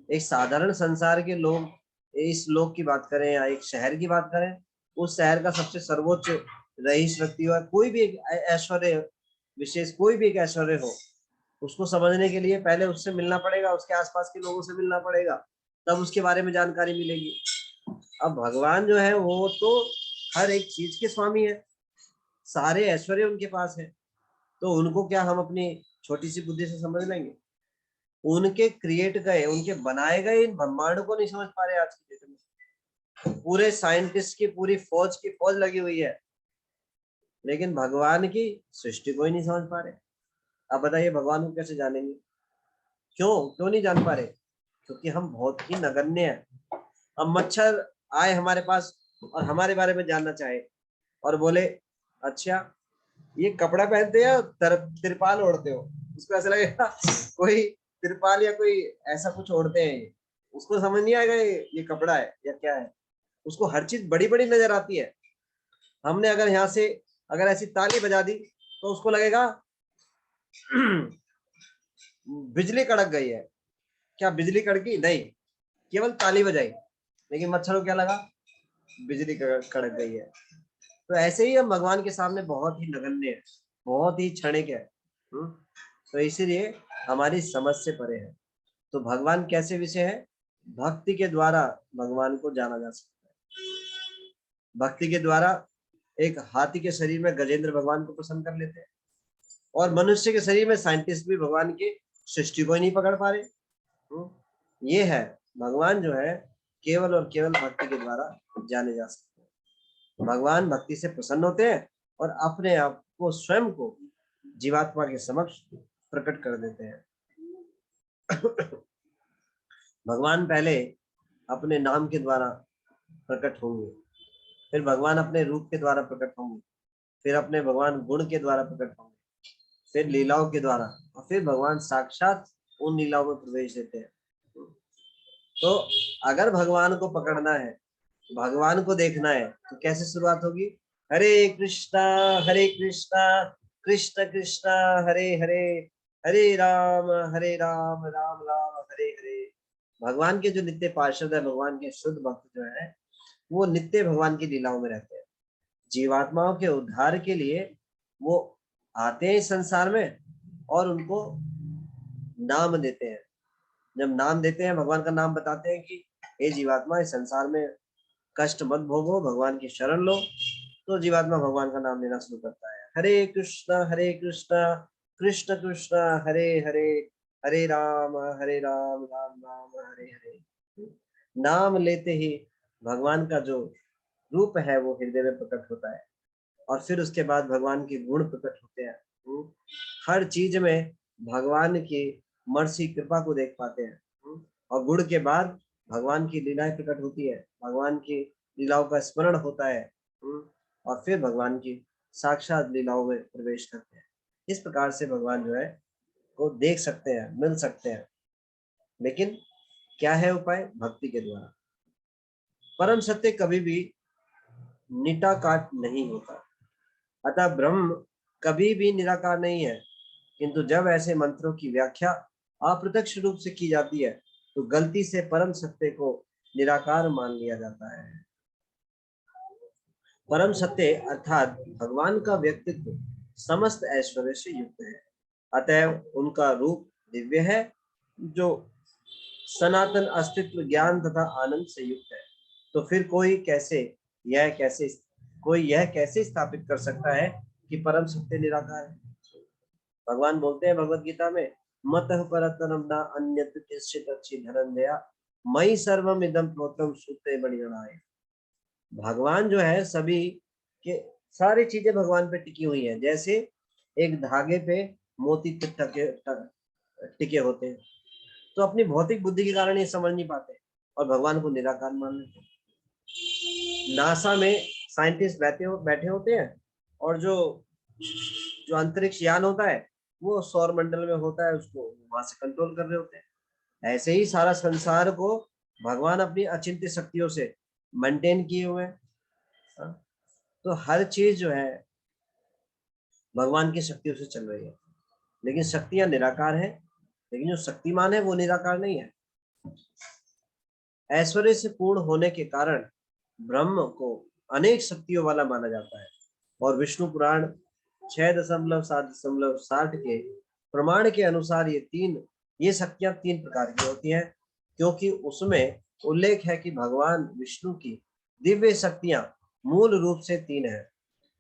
एक साधारण संसार के लोग, इस लोक की बात करें या एक शहर की बात करें, उस शहर का सबसे सर्वोच्च रईस व्यक्ति हो, कोई भी एक ऐश्वर्य विशेष, कोई भी एक ऐश्वर्य हो, उसको समझने के लिए पहले उससे मिलना पड़ेगा, उसके आसपास के लोगों से मिलना पड़ेगा, तब उसके बारे में जानकारी मिलेगी। अब भगवान जो है वो तो हर एक चीज के स्वामी है, सारे ऐश्वर्य उनके पास है, तो उनको क्या हम अपनी छोटी सी बुद्धि से समझ लेंगे? उनके क्रिएट गए, उनके बनाए गए इन ब्रह्मांड को नहीं समझ पा रहे आज की डेट में। पूरे साइंटिस्ट की पूरी फौज की फौज लगी हुई है, लेकिन भगवान की सृष्टि को ही नहीं समझ पा रहे। अब बताइए भगवान को कैसे जानेंगे? क्यों नहीं जान पा रहे? क्योंकि हम बहुत ही नगण्य हैं। अब मच्छर आए हमारे पास और हमारे बारे में जानना चाहे और बोले अच्छा ये कपड़ा पहनते हो तिरपाल ओढ़ते हो, उसको ऐसा लगेगा कोई तिरपाल या कोई ऐसा कुछ ओढ़ते हैं, ये उसको समझ नहीं आएगा ये कपड़ा है या क्या है। उसको हर चीज बड़ी बड़ी नजर आती है। हमने अगर यहाँ से अगर ऐसी ताली बजा दी तो उसको लगेगा बिजली कड़क गई है। क्या बिजली कड़की? नहीं, केवल ताली बजाई, लेकिन मच्छर को क्या लगा? बिजली कड़क गई है। तो ऐसे ही हम भगवान के सामने बहुत ही नगण्य है, बहुत ही क्षणिक है। तो इसीलिए हमारी समझ से परे है। तो भगवान कैसे विषय है? भक्ति के द्वारा भगवान को जाना जा सकता है। भक्ति के द्वारा एक हाथी के शरीर में गजेंद्र भगवान को पसंद कर लेते हैं और मनुष्य के शरीर में साइंटिस्ट भी भगवान की सृष्टि को ही नहीं पकड़ पा रहे। ये है भगवान जो है केवल और केवल भक्ति के द्वारा जाने जा सकते हैं। भगवान भक्ति से प्रसन्न होते हैं और अपने आप को स्वयं को जीवात्मा के समक्ष प्रकट कर देते हैं। भगवान पहले अपने नाम के द्वारा प्रकट होंगे, फिर भगवान अपने रूप के द्वारा प्रकट होंगे, फिर अपने भगवान गुण के द्वारा प्रकट होंगे, फिर लीलाओं के द्वारा, और फिर भगवान साक्षात उन लीलाओं में प्रवेश देते हैं। तो अगर भगवान को पकड़ना है, भगवान को देखना है, तो कैसे शुरुआत होगी? हरे कृष्णा कृष्ण कृष्ण हरे हरे, हरे राम राम राम हरे हरे। भगवान के जो नित्य पार्षद है, भगवान के शुद्ध भक्त जो है, वो नित्य भगवान की लीलाओं में रहते हैं। जीवात्माओं के उद्धार के लिए वो आते हैं इस संसार में और उनको नाम देते हैं। जब नाम देते हैं, भगवान का नाम बताते हैं कि हे जीवात्मा, इस संसार में कष्ट मत भोगो, भगवान की शरण लो, तो जीवात्मा भगवान का नाम लेना शुरू करता है। हरे कृष्णा कृष्ण कृष्ण हरे हरे, हरे राम राम राम हरे हरे। नाम लेते ही भगवान का जो रूप है वो हृदय में प्रकट होता है, और फिर उसके बाद भगवान के गुण प्रकट होते हैं। हर चीज में भगवान की मर्सी कृपा को देख पाते हैं। और गुण के बाद भगवान की लीलाएं प्रकट होती है, भगवान की लीलाओं का स्मरण होता है, और फिर भगवान की साक्षात लीलाओं में प्रवेश करते हैं। इस प्रकार से भगवान जो है को देख सकते हैं, मिल सकते हैं। लेकिन क्या है उपाय? भक्ति के द्वारा। परम सत्य कभी भी निराकार नहीं होता, अतः ब्रह्म कभी भी निराकार नहीं है। किंतु जब ऐसे मंत्रों की व्याख्या अप्रत्यक्ष रूप से की जाती है, तो गलती से परम सत्य को निराकार मान लिया जाता है। परम सत्य अर्थात भगवान का व्यक्तित्व समस्त ऐश्वर्य से युक्त है, अतएव उनका रूप दिव्य है, जो सनातन अस्तित्व, ज्ञान तथा आनंद से युक्त है। तो फिर कोई यह कैसे स्थापित कर सकता है कि परम सत्य निराकार है? भगवान बोलते हैं भगवत गीता में, मतः परतरम न अन्यत् किंचित् अच्छी धनंजया मयि सर्वम इदं प्रोत्रम सूत्रे बलिगणाय। भगवान जो है, सभी के सारी चीजें भगवान पे टिकी हुई हैं। जैसे एक धागे पे मोती टिके होते हैं, तो अपनी भौतिक बुद्धि के कारण ये समझ नहीं पाते और भगवान को निराकार मान लेते हैं। नासा में साइंटिस्ट बैठे होते हैं, और जो अंतरिक्ष यान होता है वो सौर मंडल में होता है, उसको वहां से कंट्रोल कर रहे होते हैं। ऐसे ही सारा संसार को भगवान अपनी अचिंत्य शक्तियों से मेंटेन किए हुए हैं। तो हर चीज जो है भगवान की शक्तियों से चल रही है। लेकिन शक्तियां निराकार है, लेकिन जो शक्तिमान है वो निराकार नहीं है। ऐश्वर्य से पूर्ण होने के कारण ब्रह्म को अनेक शक्तियों वाला माना जाता है, और विष्णु पुराण 6.7.60 के प्रमाण के अनुसार ये शक्तियां 3 प्रकार की होती हैं, क्योंकि उसमें उल्लेख है कि भगवान विष्णु की दिव्य शक्तियां मूल रूप से 3 है।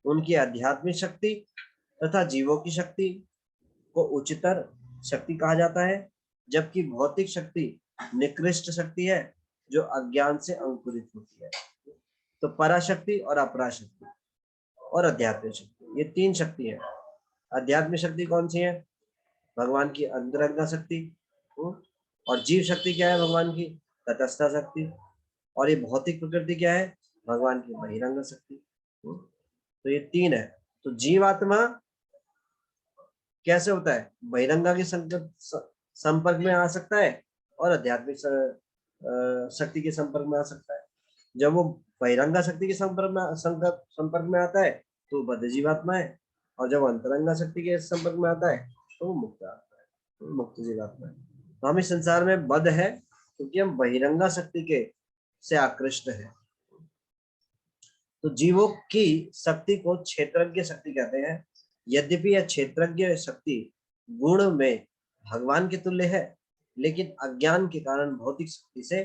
उनकी आध्यात्मिक शक्ति तथा जीवों की शक्ति को उच्चतर शक्ति कहा जाता है, जबकि भौतिक शक्ति निकृष्ट शक्ति है, जो अज्ञान से अंकुरित होती है। तो पराशक्ति और अपराशक्ति और अध्यात्मिक शक्ति, ये 3 शक्ति है। आध्यात्मिक शक्ति कौन सी है? भगवान की अंतरंग शक्ति। और जीव शक्ति क्या है? भगवान की तटस्थ शक्ति। और ये भौतिक प्रकृति क्या है? भगवान की बहिरंग शक्ति। तो ये 3 है। तो जीवात्मा कैसे होता है? बहिरंगा के संपर्क में आ सकता है और आध्यात्मिक शक्ति के संपर्क में आ सकता है। जब वो बहिरंगा शक्ति के संपर्क में आता है तो बद्ध जीवात्मा है, और जब अंतरंगा शक्ति के संपर्क में आता है तो वो मुक्त आता है, तो मुक्त जीवात्मा है। तो हम इस संसार में बद्ध है क्योंकि हम बहिरंगा शक्ति के से आकृष्ट है। तो जीवों की शक्ति को क्षेत्रज्ञ शक्ति कहते हैं। यद्यपि यह क्षेत्रज्ञ शक्ति गुण में भगवान के तुल्य है, लेकिन अज्ञान के कारण भौतिक शक्ति से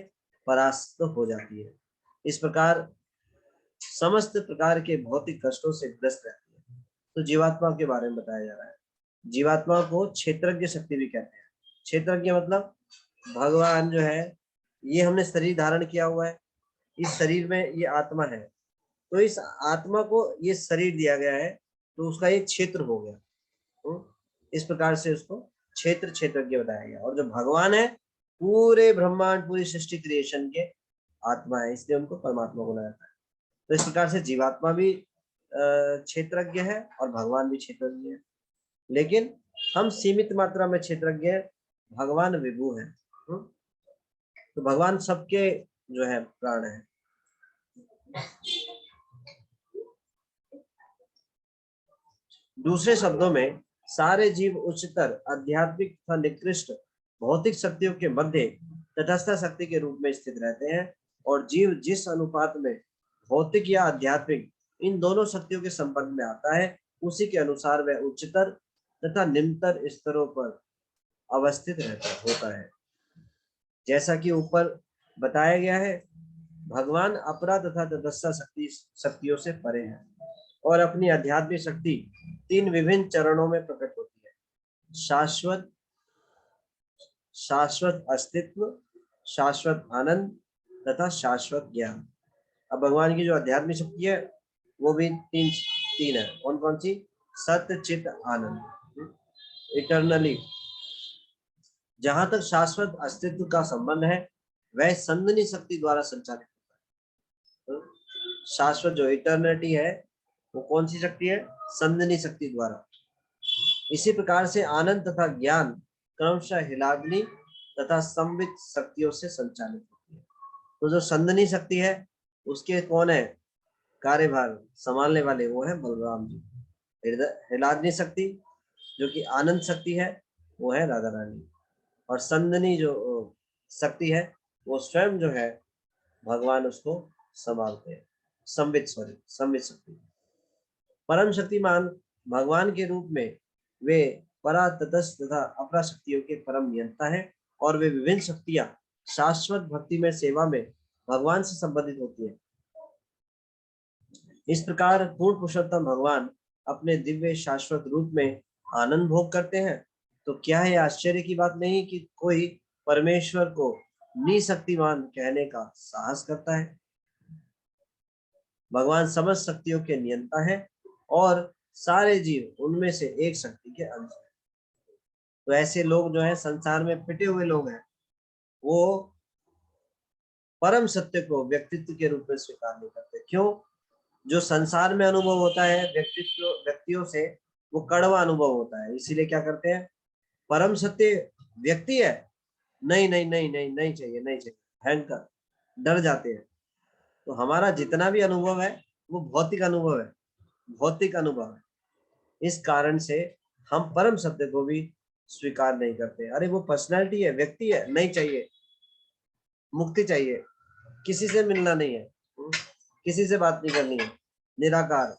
परास्त हो जाती है। इस प्रकार समस्त प्रकार के भौतिक कष्टों से ग्रस्त रहती है। तो जीवात्मा के बारे में बताया जा रहा है। जीवात्मा को क्षेत्रज्ञ शक्ति भी कहते हैं। क्षेत्रज्ञ मतलब भगवान जो है, ये हमने शरीर धारण किया हुआ है, इस शरीर में ये आत्मा है, तो इस आत्मा को ये शरीर दिया गया है, तो उसका एक क्षेत्र हो गया। इस प्रकार से उसको क्षेत्र क्षेत्रज्ञ बताया गया। और जो भगवान है पूरे ब्रह्मांड पूरी सृष्टि क्रिएशन के आत्मा है, इसलिए उनको परमात्मा बोला जाता है। तो इस प्रकार से जीवात्मा भी क्षेत्रज्ञ है और भगवान भी क्षेत्रज्ञ है, लेकिन हम सीमित मात्रा में क्षेत्रज्ञ है, भगवान विभु है। तो भगवान सबके जो है प्राण है। दूसरे शब्दों में सारे जीव उच्चतर आध्यात्मिक तथा निकृष्ट भौतिक शक्तियों के मध्य तटस्थ शक्ति के रूप में स्थित रहते हैं, और जीव जिस अनुपात में भौतिक या आध्यात्मिक इन दोनों शक्तियों के संपर्क में आता है, उसी के अनुसार वह उच्चतर तथा निम्नतर स्तरों पर अवस्थित होता है। जैसा कि ऊपर बताया गया है, भगवान अपरा तथा तटस्थ शक्तियों से परे है और अपनी आध्यात्मिक शक्ति 3 विभिन्न चरणों में प्रकट होती है: शाश्वत अस्तित्व, शाश्वत आनंद तथा शाश्वत ज्ञान। अब भगवान की जो आध्यात्मिक शक्ति है वो भी तीन है। कौन कौन सी? सत्य, चित, आनंद, इटर्नली। जहां तक शाश्वत अस्तित्व का संबंध है वह संदनी शक्ति द्वारा संचालित होता है। शाश्वत जो इटर्निटी है वो कौन सी शक्ति है? संदनी शक्ति द्वारा। इसी प्रकार से आनंद तथा ज्ञान क्रमशः हिलाग्नि तथा संवित शक्तियों से संचालित होती है। तो जो संदनी शक्ति है उसके कौन है कार्यभार संभालने वाले? वो है बलराम जी। हिलाग्नि शक्ति जो कि आनंद शक्ति है वो है राधा रानी, और संदनी जो शक्ति है वो स्वयं जो है भगवान उसको संभालते हैं। संवित शक्ति। परम शक्तिमान भगवान के रूप में वे परा, तटस्थ तथा अपरा शक्तियों के परम नियंता है, और वे विभिन्न शक्तियां शाश्वत भक्ति में सेवा में भगवान से संबंधित होती है। इस प्रकार पूर्ण पुरुषोत्तम भगवान अपने दिव्य शाश्वत रूप में आनंद भोग करते हैं। तो क्या है आश्चर्य की बात नहीं कि कोई परमेश्वर को निशक्तिमान कहने का साहस करता है। भगवान समस्त शक्तियों के नियंता है और सारे जीव उनमें से एक शक्ति के अंश है। तो ऐसे लोग जो है संसार में पिटे हुए लोग हैं, वो परम सत्य को व्यक्तित्व के रूप में स्वीकार नहीं करते। क्यों? जो संसार में अनुभव होता है व्यक्तियों से वो कड़वा अनुभव होता है, इसीलिए क्या करते हैं? परम सत्य व्यक्ति है, नहीं नहीं नहीं नहीं नहीं चाहिए, नहीं चाहिए, भयंकर डर जाते हैं। तो हमारा जितना भी अनुभव है वो भौतिक अनुभव है, भौतिक अनुभव है। इस कारण से हम परम सत्य को भी स्वीकार नहीं करते। अरे वो पर्सनैलिटी है, व्यक्ति है, नहीं चाहिए, मुक्ति चाहिए, किसी से मिलना नहीं है, किसी से बात नहीं करनी है, निराकार।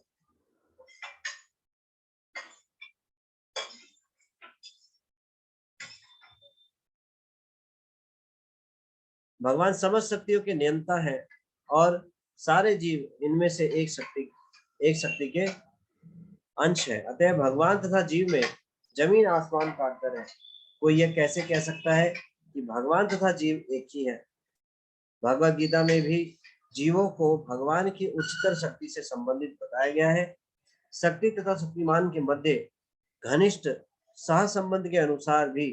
भगवान समस्त शक्तियों के नियंता है और सारे जीव इनमें से एक शक्ति के अंश है। अतः भगवान तथा जीव में जमीन आसमान का अंतर है। कोई यह कैसे कह सकता है कि भगवान तथा जीव एक ही है? भगवद गीता में भी जीवों को भगवान की उच्चतर शक्ति से संबंधित बताया गया है। शक्ति तथा शक्तिमान के मध्य घनिष्ठ सह संबंध के अनुसार भी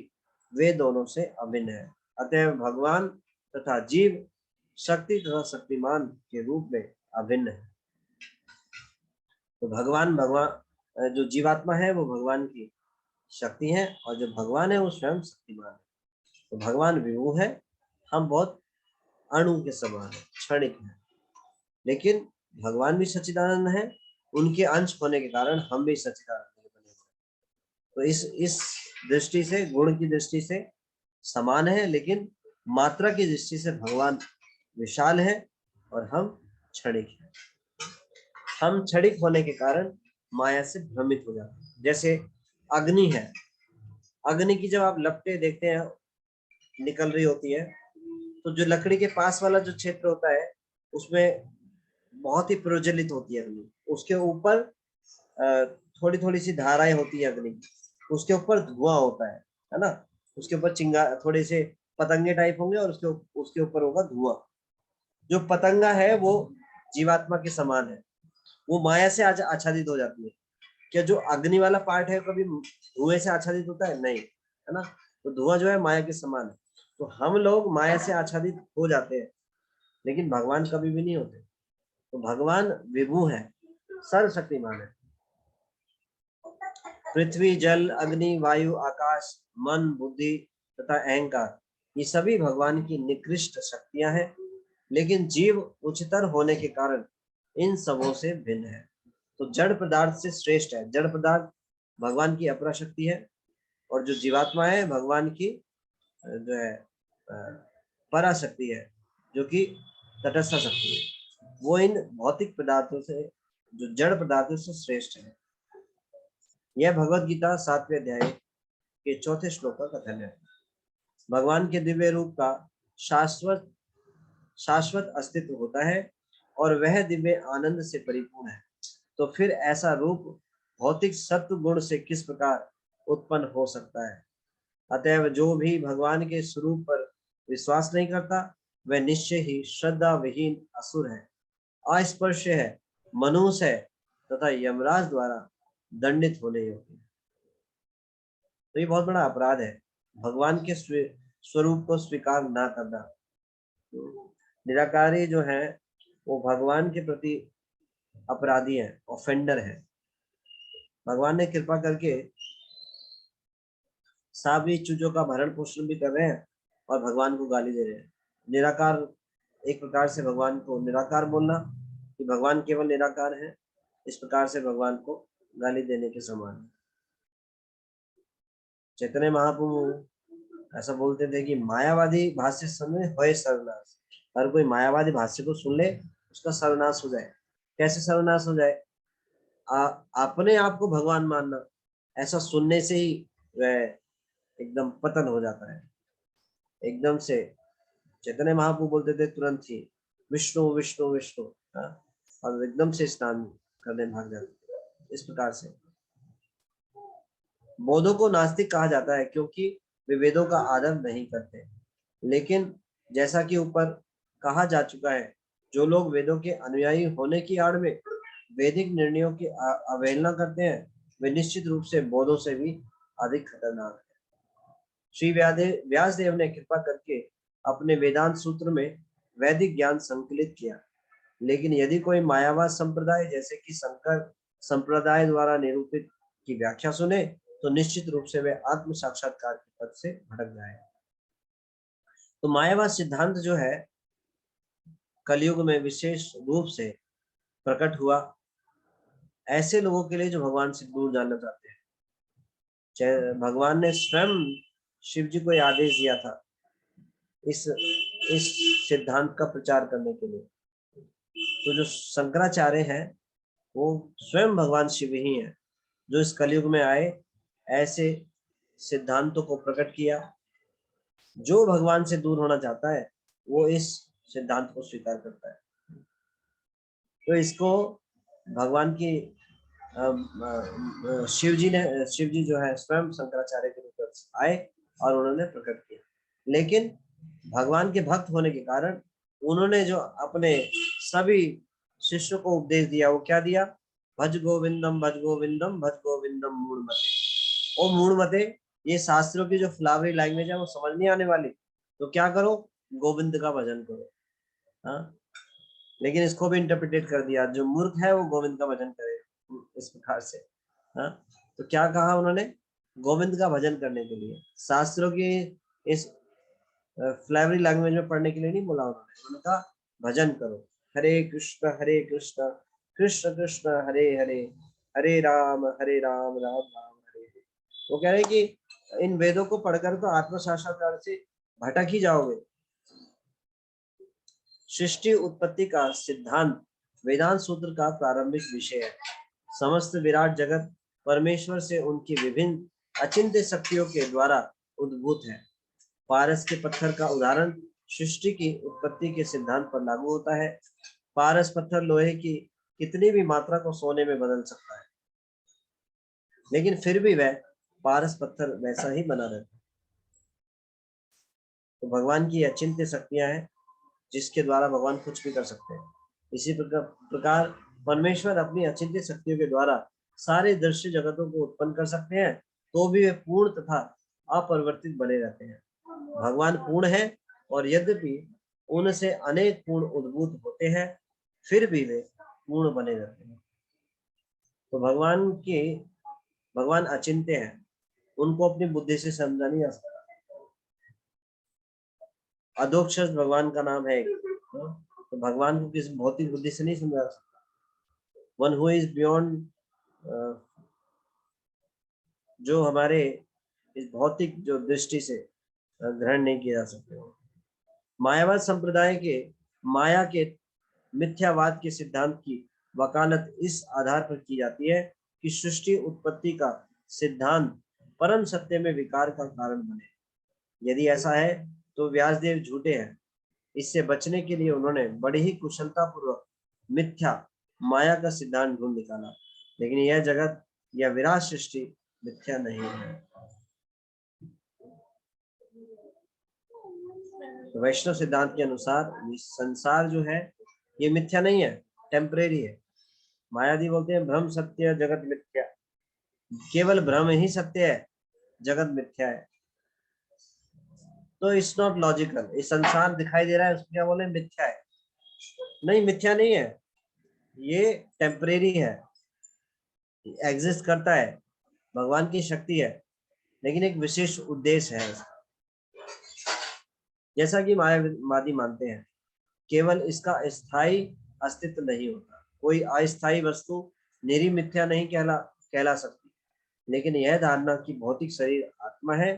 वे दोनों से अभिन्न है। अतः भगवान तथा जीव शक्ति तथा शक्तिमान के रूप में अभिन्न है। तो भगवान जो जीवात्मा है वो भगवान की शक्ति है, और जो भगवान है वो स्वयं शक्तिमान है। तो भगवान विभु है, हम बहुत अणु के समान है, क्षणिक है, लेकिन भगवान भी सच्चिदानंद है। उनके अंश होने के कारण हम भी सच्चिदानंद बने हुए। तो इस दृष्टि से, गुण की दृष्टि से समान है, लेकिन मात्रा की दृष्टि से भगवान विशाल है और हम क्षणिक हैं। हम क्षणिक होने के कारण माया से भ्रमित हो जाते हैं। जैसे अग्नि है, अग्नि की जब आप लपटें देखते हैं निकल रही होती है, तो जो लकड़ी के पास वाला जो क्षेत्र होता है उसमें बहुत ही प्रज्वलित होती है अग्नि। उसके ऊपर थोड़ी थोड़ी सी धाराएं होती है अग्नि, उसके ऊपर धुआं होता है ना। उसके ऊपर थोड़े से पतंगे टाइप होंगे और उसके ऊपर होगा धुआं। जो पतंगा है वो जीवात्मा के समान है, वो माया से आच्छादित हो जाती है। क्या जो अग्नि वाला पार्ट है कभी धुएं से आच्छादित होता है? नहीं, है ना। तो धुआं जो है माया के समान है। तो हम लोग माया से आच्छादित हो जाते हैं, लेकिन भगवान कभी भी नहीं होते। तो भगवान विभु है, सर्वशक्तिमान है। पृथ्वी, जल, अग्नि, वायु, आकाश, मन, बुद्धि तथा अहंकार, ये सभी भगवान की निकृष्ट शक्तियां हैं, लेकिन जीव उच्चतर होने के कारण इन सबों से भिन्न है। तो जड़ पदार्थ से श्रेष्ठ है। जड़ पदार्थ भगवान की अपरा शक्ति है, और जो जीवात्मा है भगवान की जो है पराशक्ति है, जो कि तटस्थ शक्ति है। वो इन भौतिक पदार्थों से, जो जड़ पदार्थों से श्रेष्ठ है। यह भगवत गीता 7वें अध्याय के 4थे श्लोक का कथन है। भगवान के दिव्य रूप का शाश्वत शाश्वत अस्तित्व होता है, और वह दिव्य आनंद से परिपूर्ण है। तो फिर ऐसा रूप भौतिक सत्व गुण से किस प्रकार उत्पन्न हो सकता है? अतएव जो भी भगवान के स्वरूप पर विश्वास नहीं करता, वह निश्चय ही श्रद्धा विहीन असुर है, अस्पृश्य है, मनुष्य है तथा यमराज द्वारा दंडित होने योग्य है। तो ये बहुत बड़ा अपराध है, भगवान के स्वरूप को स्वीकार ना करना। निराकारी जो है वो भगवान के प्रति अपराधी है, ऑफेंडर है। भगवान ने कृपा करके साबी चूजों का भरण पोषण भी कर रहे हैं और भगवान को गाली दे रहे हैं। निराकार, एक प्रकार से भगवान को निराकार बोलना कि भगवान केवल निराकार है, इस प्रकार से भगवान को गाली देने के समान है। चैतन्य महाप्रभु ऐसा बोलते थे कि मायावादी भाष्य सुने होए सर्वनाश। हर कोई मायावादी भाष्य को सुन ले, उसका सर्वनाश हो जाए। कैसे सर्वनाश हो जाए? अपने आप को भगवान मानना, ऐसा सुनने से ही वह एकदम पतन हो जाता है। एकदम से चैतन्य महाप्रभु बोलते थे तुरंत ही विष्णु विष्णु विष्णु, और एकदम से स्नान करने भाग जाते। इस प्रकार से बौद्धों को नास्तिक कहा जाता है, क्योंकि वे वेदों का आदर नहीं करते। लेकिन जैसा कि ऊपर कहा जा चुका है, जो लोग वेदों के अनुयायी होने की आड़ में वैदिक निर्णयों की अवहेलना करते हैं, वे निश्चित रूप से बौद्धों से भी अधिक खतरनाक है। श्री व्यासदेव ने कृपा करके अपने वेदांत सूत्र में वैदिक ज्ञान संकलित किया, लेकिन यदि कोई मायावाद संप्रदाय जैसे कि शंकर संप्रदाय द्वारा निरूपित की व्याख्या सुने, तो निश्चित रूप से वे आत्म साक्षात्कार के पद से भटक जाए। तो मायावाद सिद्धांत जो है कलयुग में विशेष रूप से प्रकट हुआ ऐसे लोगों के लिए जो भगवान से दूर जाना चाहते हैं। भगवान ने स्वयं शिव जी को आदेश दिया था इस सिद्धांत का प्रचार करने के लिए। तो जो शंकराचार्य हैं वो स्वयं भगवान शिव ही हैं, जो इस कलयुग में आए, ऐसे सिद्धांतों को प्रकट किया। जो भगवान से दूर होना चाहता है वो इस सिद्धांत को स्वीकार करता है। तो इसको भगवान की शिव जी जो है स्वयं शंकराचार्य के रूप में आए और उन्होंने प्रकट किया। लेकिन भगवान के भक्त होने के कारण उन्होंने जो अपने सभी शिष्यों को उपदेश दिया, वो क्या दिया? भज गोविंदम भज गोविंदम भज गोविंदम मूढ़मते। ओ मूढ़मते, ये शास्त्रों की जो फ्लावरी लैंग्वेज है वो समझ नहीं आने वाली, तो क्या करो? गोविंद का भजन करो। हाँ, लेकिन इसको भी इंटरप्रिटेट कर दिया, जो मूर्ख है वो गोविंद का भजन करे, इस प्रकार से। हाँ, तो क्या कहा उन्होंने? गोविंद का भजन करने के लिए, शास्त्रों की इस फ्लेवरी लैंग्वेज में पढ़ने के लिए नहीं बोला उन्होंने कहा भजन करो। हरे कृष्ण कृष्ण कृष्ण हरे हरे, हरे राम राम राम हरे हरे। वो कह रहे हैं कि इन वेदों को पढ़कर तो आत्म साक्षात्कार से भटक ही जाओगे। सृष्टि उत्पत्ति का सिद्धांत वेदांत सूत्र का प्रारंभिक विषय है। समस्त विराट जगत परमेश्वर से उनकी विभिन्न अचिंत्य शक्तियों के द्वारा उद्भूत है। पारस के पत्थर का उदाहरण सृष्टि की उत्पत्ति के सिद्धांत पर लागू होता है। पारस पत्थर लोहे की कितनी भी मात्रा को सोने में बदल सकता है, लेकिन फिर भी वह पारस पत्थर वैसा ही बना रहता है। तो भगवान की अचिंत्य शक्तियां हैं जिसके द्वारा भगवान कुछ भी कर सकते हैं। इसी प्रकार परमेश्वर अपनी अचिंत्य शक्तियों के द्वारा सारे दृश्य जगतों को उत्पन्न कर सकते हैं, तो भी वे पूर्ण तथा अपरिवर्तित बने रहते हैं। भगवान पूर्ण है और यद्यपि उनसे अनेक पूर्ण उद्भूत होते हैं, फिर भी वे पूर्ण बने रहते हैं। तो भगवान अचिंत्य है, उनको अपनी बुद्धि से समझा नहीं जा सकता। अधोक्षर भगवान का नाम है, तो भगवान को किसी भौतिक बुद्धि से नहीं समझा सकता। वन हु इज बियॉन्ड, जो हमारे इस भौतिक जो दृष्टि से ग्रहण नहीं किया जा सकते। मायावाद संप्रदाय के माया के मिथ्यावाद के सिद्धांत की वकालत इस आधार पर की जाती है कि सृष्टि उत्पत्ति का सिद्धांत परम सत्य में विकार का कारण बने। यदि ऐसा है तो व्यासदेव झूठे हैं। इससे बचने के लिए उन्होंने बड़ी ही कुशलता पूर्वक मिथ्या माया का सिद्धांत ढूंढ निकाला, लेकिन यह जगत या विराट सृष्टि मिथ्या नहीं है। वैष्णव सिद्धांत के अनुसार ये संसार जो है ये मिथ्या नहीं है, टेम्परेरी है। मायावी बोलते हैं भ्रम सत्य जगत मिथ्या, केवल भ्रम ही सत्य है, जगत मिथ्या है। तो इट्स नॉट लॉजिकल। ये संसार दिखाई दे रहा है, उसको क्या बोले, मिथ्या है। नहीं, मिथ्या नहीं है, ये टेम्परेरी है, एग्जिस्ट करता है, भगवान की शक्ति है, लेकिन एक विशेष उद्देश्य है। जैसा कि मायावादी मानते हैं, केवल इसका स्थायी अस्तित्व नहीं होता। कोई अस्थायी वस्तु निरी मिथ्या नहीं कहला सकती, लेकिन यह धारणा कि भौतिक शरीर आत्मा है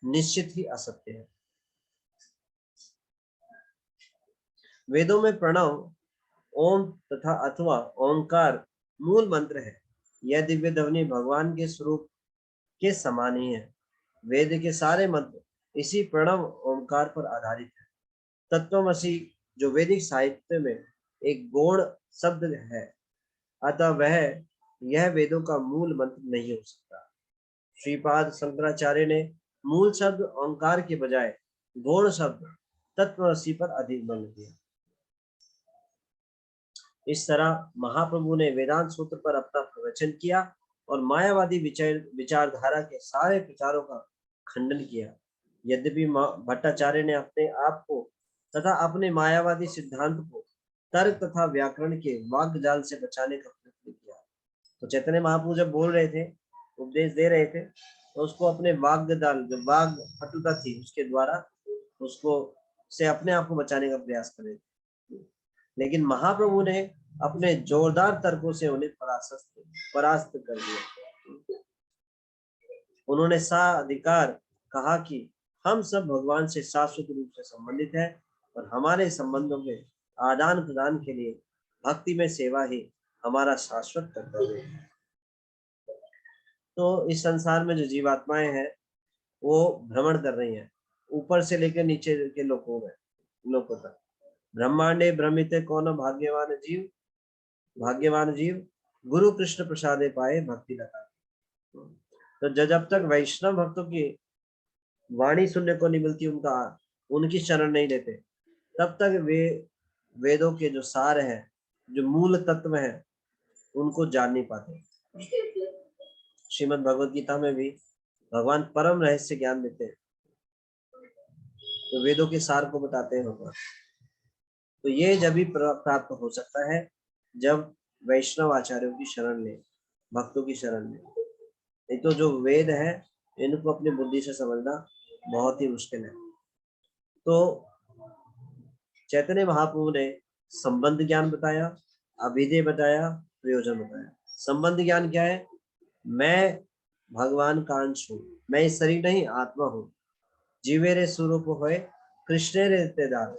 निश्चित ही असत्य है। वेदों में प्रणव, ओम तथा अथवा ओंकार मूल मंत्र है। यह दिव्य ध्वनि भगवान के स्वरूप के समान ही है। वेद के सारे मंत्र इसी प्रणव ओंकार पर आधारित है। तत्वमसि जो वैदिक साहित्य में एक गौण शब्द है, अतः वह यह वेदों का मूल मंत्र नहीं हो सकता। श्रीपाद शंकराचार्य ने मूल शब्द ओंकार के बजाय गौण शब्द तत्वमसि पर अधिक बल दिया। इस तरह महाप्रभु ने वेदांत सूत्र पर अपना प्रवचन किया और मायावादी विचारधारा के सारे प्रचारों का खंडन किया। यद्यपि भट्टाचार्य ने अपने आप को तथा अपने मायावादी सिद्धांत को तर्क तथा व्याकरण के वाग् जाल से बचाने का प्रयत्न किया। तो चैतन्य महाप्रभु जब बोल रहे थे, उपदेश दे रहे थे, तो उसको अपने वाग् जाल, जो वाग् पटुता थी, उसके द्वारा उसको से अपने आप को बचाने का प्रयास कर रहे थे। लेकिन महाप्रभु ने अपने जोरदार तर्कों से उन्हें परास्त कर दिया। उन्होंने साधिकार कहा कि हम सब भगवान से शाश्वत रूप से संबंधित हैं और हमारे संबंधों के आदान प्रदान के लिए भक्ति में सेवा ही हमारा शाश्वत कर्तव्य है। तो इस संसार में जो जीवात्माएं हैं वो भ्रमण कर रही हैं, ऊपर से लेकर नीचे के लोगों तक। ब्रह्मांडे भ्रमिते कौन भाग्यवान जीव गुरु कृष्ण प्रसादे पाए भक्ति लगा। तो जब तक वैष्णव भक्तों की वाणी सुनने को नहीं मिलती, उनकी शरण नहीं लेते, तब तक वे वेदों के जो सार है, जो मूल तत्व है, उनको जान नहीं पाते। श्रीमद् भगवद गीता में भी भगवान परम रहस्य ज्ञान देते हैं, तो वेदों के सार को बताते हैं भगवान। तो ये जब भी प्राप्त हो सकता है जब वैष्णव आचार्यों की शरण ले, भक्तों की शरण ले। नहीं तो जो वेद है इनको अपनी बुद्धि से समझना बहुत ही मुश्किल है। तो चैतन्य महाप्रभु ने संबंध ज्ञान बताया, अभिधेय बताया, प्रयोजन बताया। संबंध ज्ञान क्या है? मैं भगवान का अंश हूँ, मैं इस शरीर नहीं, आत्मा हूँ। जीवेरे स्वरूप होए कृष्ण रे तेदार।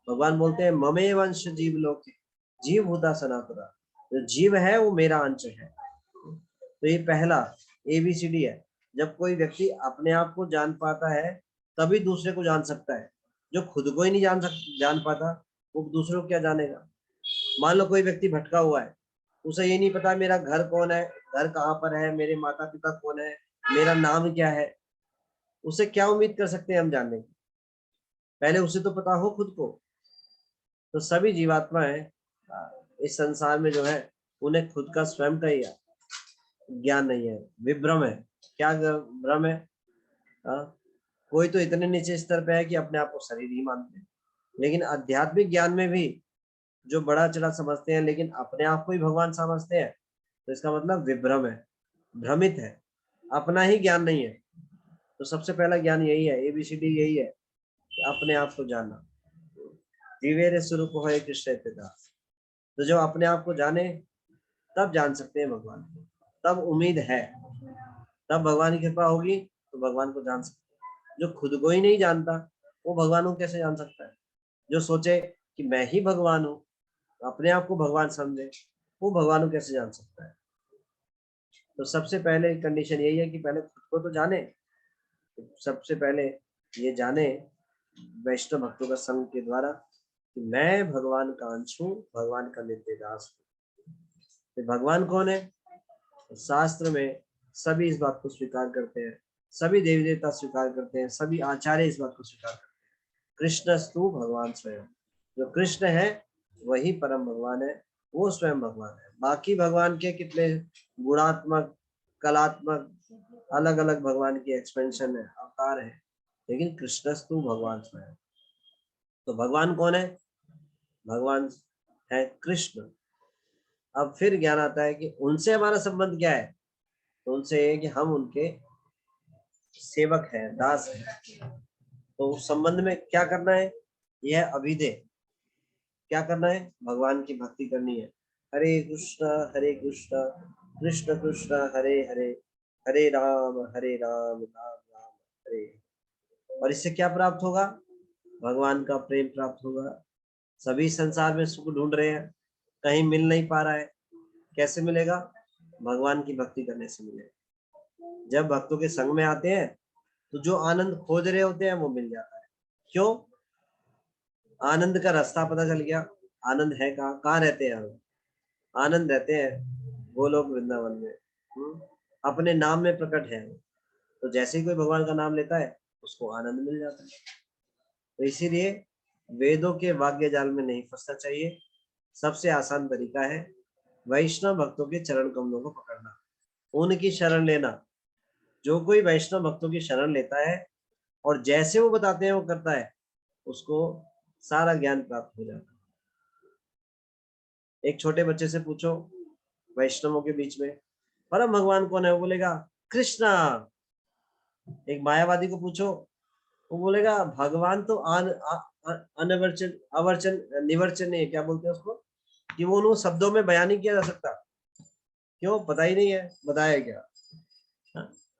भगवान बोलते हैं ममे वंश जीव लोके, जीव भूता सनातन। जो जीव है वो मेरा अंश है। तो ये पहला ABCD है। जब कोई व्यक्ति अपने आप को जान पाता है तभी दूसरे को जान सकता है। जो खुद को ही नहीं जान पाता वो दूसरों को क्या जानेगा। मान लो कोई व्यक्ति भटका हुआ है, उसे ये नहीं पता मेरा घर कौन है, घर कहाँ पर है, मेरे माता पिता कौन है, मेरा नाम क्या है, उसे क्या उम्मीद कर सकते हैं हम जानने की? पहले उसे तो पता हो खुद को। तो सभी जीवात्माएं इस संसार में जो है उन्हें खुद का स्वयं का ही ज्ञान नहीं है, विभ्रम है। क्या भ्रम है? कोई तो इतने नीचे स्तर पे है कि अपने आप को शरीर ही मानते हैं, लेकिन आध्यात्मिक ज्ञान में भी जो बड़ा चढ़ा समझते हैं लेकिन अपने आप को ही भगवान समझते हैं, तो इसका मतलब विभ्रम है, भ्रमित है, अपना ही ज्ञान नहीं है। तो सबसे पहला ज्ञान यही है, ABCD यही है कि अपने आप को जानना। जीवेरे स्वरूप है कृष्ण दास। तो जो अपने आप को जाने तब जान सकते हैं भगवान को, तब उम्मीद है, तब भगवान की कृपा होगी तो भगवान को जान सकते हैं। जो खुद को ही नहीं जानता वो भगवान को कैसे जान सकता है? जो सोचे कि मैं ही भगवान हूँ, अपने आप को भगवान समझे, वो भगवान को कैसे जान सकता है? तो सबसे पहले कंडीशन यही है कि पहले खुद को तो जाने। तो सबसे पहले ये जाने वैष्णव भक्तों का संग के द्वारा कि मैं भगवान का अंश हूँ, भगवान का नित्य दास हूँ। तो भगवान कौन है? शास्त्र में सभी इस बात को स्वीकार करते हैं, सभी देवी देवता स्वीकार करते हैं, सभी आचार्य इस बात को स्वीकार करते हैं, कृष्णस्तु भगवान स्वयं। जो कृष्ण है वही परम भगवान है, वो स्वयं भगवान है। बाकी भगवान के कितने गुणात्मक, कलात्मक, अलग अलग भगवान की एक्सपेंशन है, अवतार है, लेकिन कृष्णस्तु भगवान स्वयं। तो भगवान कौन है? भगवान है कृष्ण। अब फिर ज्ञान आता है कि उनसे हमारा संबंध क्या है? तो उनसे ये कि हम उनके सेवक हैं, दास हैं। तो उस संबंध में क्या करना है? यह अभिधेय। क्या करना है? भगवान की भक्ति करनी है। हरे कृष्ण कृष्ण कृष्ण हरे हरे, हरे राम राम राम हरे। और इससे क्या प्राप्त होगा? भगवान का प्रेम प्राप्त होगा। सभी संसार में सुख ढूंढ रहे हैं, कहीं मिल नहीं पा रहा है। कैसे मिलेगा? भगवान की भक्ति करने से मिलेगा। जब भक्तों के संग में आते हैं तो जो आनंद खोज रहे होते हैं वो मिल जाता है। क्यों? आनंद का रास्ता पता चल गया। आनंद है कहाँ? कहाँ रहते हैं हम? आनंद रहते हैं गोलोक वृंदावन में। अपने नाम में प्रकट है। तो जैसे ही कोई भगवान का नाम लेता है उसको आनंद मिल जाता है। तो इसीलिए वेदों के वाग्य जाल में नहीं फंसना चाहिए। सबसे आसान तरीका है वैष्णव भक्तों के चरण कमलों को पकड़ना, उनकी शरण लेना। जो कोई वैष्णव भक्तों की शरण लेता है और जैसे वो बताते हैं वो करता है, उसको सारा ज्ञान प्राप्त हो जाता है। एक छोटे बच्चे से पूछो वैष्णवों के बीच में परम भगवान कौन है, वो बोलेगा कृष्णा। एक मायावादी को पूछो, वो बोलेगा भगवान तो अनवर्चन अवर्चन निवर्चन है, क्या बोलते हैं उसको, कि वो उन शब्दों में बयान नहीं किया जा सकता। क्यों? पता ही नहीं है, बताया क्या?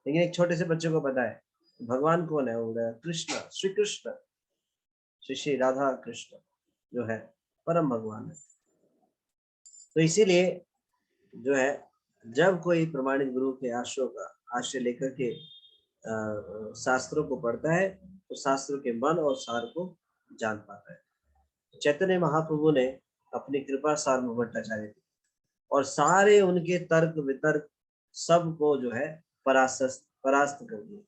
लेकिन एक छोटे से बच्चे को पता है भगवान कौन है, वो बोलेगा कृष्ण, श्री कृष्ण, श्री श्री राधा कृष्ण जो है परम भगवान है। तो इसीलिए जो है जब कोई प्रमाणित गुरु के आश्रय लेकर के शास्त्रों को पढ़ता है तो शास्त्र के मन और सार को जान पाता है। चैतन्य महाप्रभु ने अपनी कृपा सार भट्टाचार्य दी और सारे उनके तर्क वितर्क सबको जो है परास्त कर दिया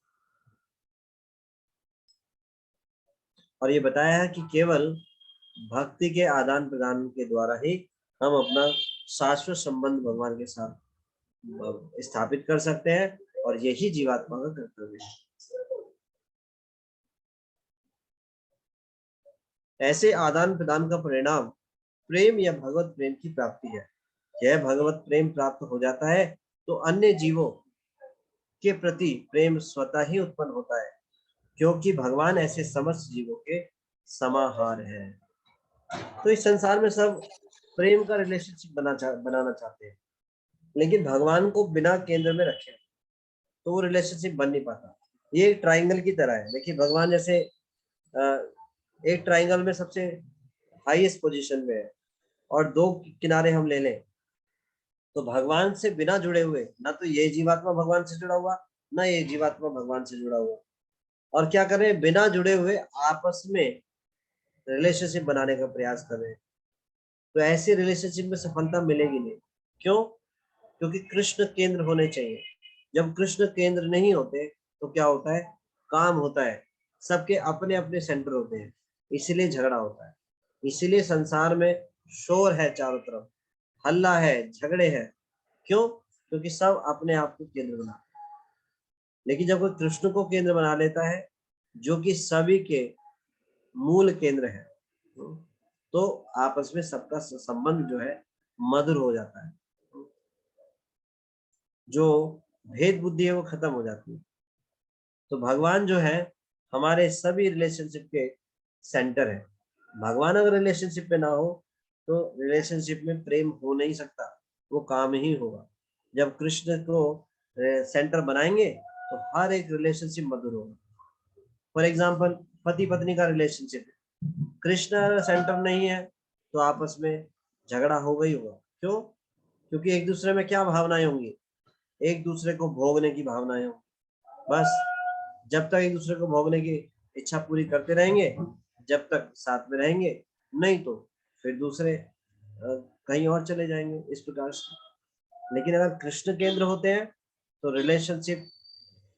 और ये बताया है कि केवल भक्ति के आदान प्रदान के द्वारा ही हम अपना शाश्वत संबंध भगवान के साथ स्थापित कर सकते हैं और यही जीवात्मा का कर्तव्य है। ऐसे आदान प्रदान का परिणाम प्रेम या भगवत प्रेम की प्राप्ति है। यह भगवत प्रेम प्राप्त हो जाता है तो अन्य जीवों के प्रति प्रेम स्वतः ही उत्पन्न होता है, क्योंकि भगवान ऐसे समस्त जीवों के समाहार है। तो इस संसार में सब प्रेम का रिलेशनशिप बनाना चाहते हैं, लेकिन भगवान को बिना केंद्र में रखे तो वो रिलेशनशिप बन नहीं पाता। ये एक ट्राइंगल की तरह है। देखिए भगवान जैसे एक ट्राइंगल में सबसे हाईएस्ट पोजीशन में है और दो किनारे हम ले लें तो भगवान से बिना जुड़े हुए ना तो ये जीवात्मा भगवान से जुड़ा हुआ, ना ये जीवात्मा भगवान से जुड़ा हुआ। और क्या कर रहे हैं? बिना जुड़े हुए आपस में रिलेशनशिप बनाने का प्रयास कर रहे हैं। तो ऐसी रिलेशनशिप में सफलता मिलेगी नहीं। क्यों? क्योंकि कृष्ण केंद्र होने चाहिए। जब कृष्ण केंद्र नहीं होते तो क्या होता है? काम होता है, सबके अपने अपने सेंटर होते हैं, इसीलिए झगड़ा होता है, इसीलिए संसार में शोर है चारों तरफ। हल्ला है, झगड़े हैं। क्यों? क्योंकि सब अपने आप को केंद्र बना, लेकिन जब कोई कृष्ण को केंद्र बना लेता है, जो कि सभी के मूल केंद्र है, तो आपस में सबका संबंध जो है मधुर हो जाता है। जो भेद बुद्धि है वो खत्म हो जाती है। तो भगवान जो है हमारे सभी रिलेशनशिप के सेंटर है। भगवान अगर रिलेशनशिप में ना हो तो रिलेशनशिप में प्रेम हो नहीं सकता, वो काम ही होगा। जब कृष्ण को सेंटर बनाएंगे तो हर एक रिलेशनशिप मधुर होगा। फॉर एग्जाम्पल, पति पत्नी का रिलेशनशिप है, कृष्ण अगर सेंटर नहीं है तो आपस में झगड़ा होगा ही होगा। क्यों? क्योंकि एक दूसरे में क्या भावनाएं होंगी? एक दूसरे को भोगने की भावनाएं होंगी। बस जब तक एक दूसरे को भोगने की इच्छा पूरी करते रहेंगे, जब तक साथ में रहेंगे, नहीं तो फिर दूसरे कहीं और चले जाएंगे, इस प्रकार से। लेकिन अगर कृष्ण केंद्र होते हैं तो रिलेशनशिप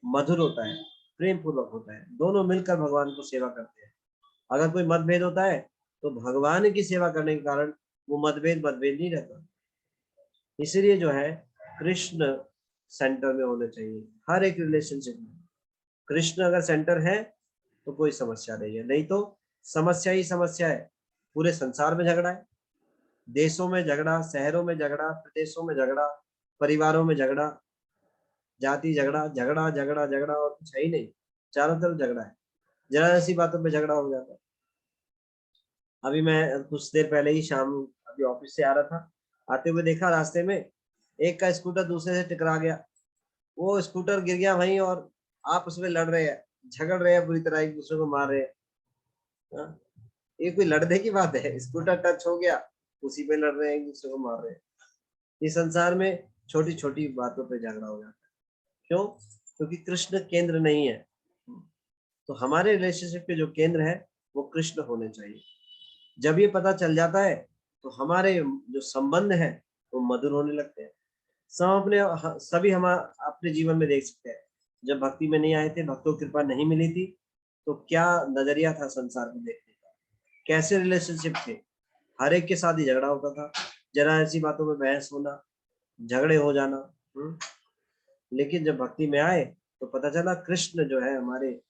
मधुर होता है, प्रेम पूर्वक होता है, दोनों मिलकर भगवान को सेवा करते हैं। अगर कोई मतभेद होता है तो भगवान की सेवा करने के कारण वो मतभेद मतभेद नहीं रहता। इसलिए जो है कृष्ण सेंटर में होने चाहिए हर एक रिलेशनशिप में। कृष्ण अगर सेंटर है तो कोई समस्या नहीं है, नहीं तो समस्या ही समस्या है। पूरे संसार में झगड़ा है, देशों में झगड़ा, शहरों में झगड़ा, प्रदेशों में झगड़ा, परिवारों में झगड़ा, जाति झगड़ा, झगड़ा झगड़ा झगड़ा, और कुछ है ही नहीं। चारों तरफ झगड़ा है, जरा ऐसी बातों पे झगड़ा हो जाता है। अभी मैं कुछ देर पहले ही शाम अभी ऑफिस से आ रहा था, आते हुए देखा रास्ते में एक का स्कूटर दूसरे से टकरा गया, वो स्कूटर गिर गया वहीं, और आपस में लड़ रहे हैं, झगड़ रहे हैं, बुरी तरह एक दूसरे को मार रहे हैं। हाँ? ये कोई लड़ने की बात है? स्कूटर टच हो गया, उसी पे लड़ रहे हैं, एक दूसरे को मार रहे हैं। इस संसार में छोटी छोटी बातों पे झगड़ा हो जाता है। क्यों? क्योंकि कृष्ण केंद्र नहीं है। तो हमारे रिलेशनशिप के जो केंद्र है वो कृष्ण होने चाहिए। जब ये पता चल जाता है तो हमारे जो संबंध है वो मधुर होने लगते हैं। सभी हम अपने जीवन में देख सकते हैं, जब भक्ति में नहीं आए थे, भक्तों की कृपा नहीं मिली थी, तो क्या नजरिया था संसार को देखने का, कैसे रिलेशनशिप थे। हर एक के साथ ही झगड़ा होता था, जरा ऐसी बातों में बहस होना, झगड़े हो जाना। लेकिन जब भक्ति में आए तो पता चला कृष्ण जो है हमारे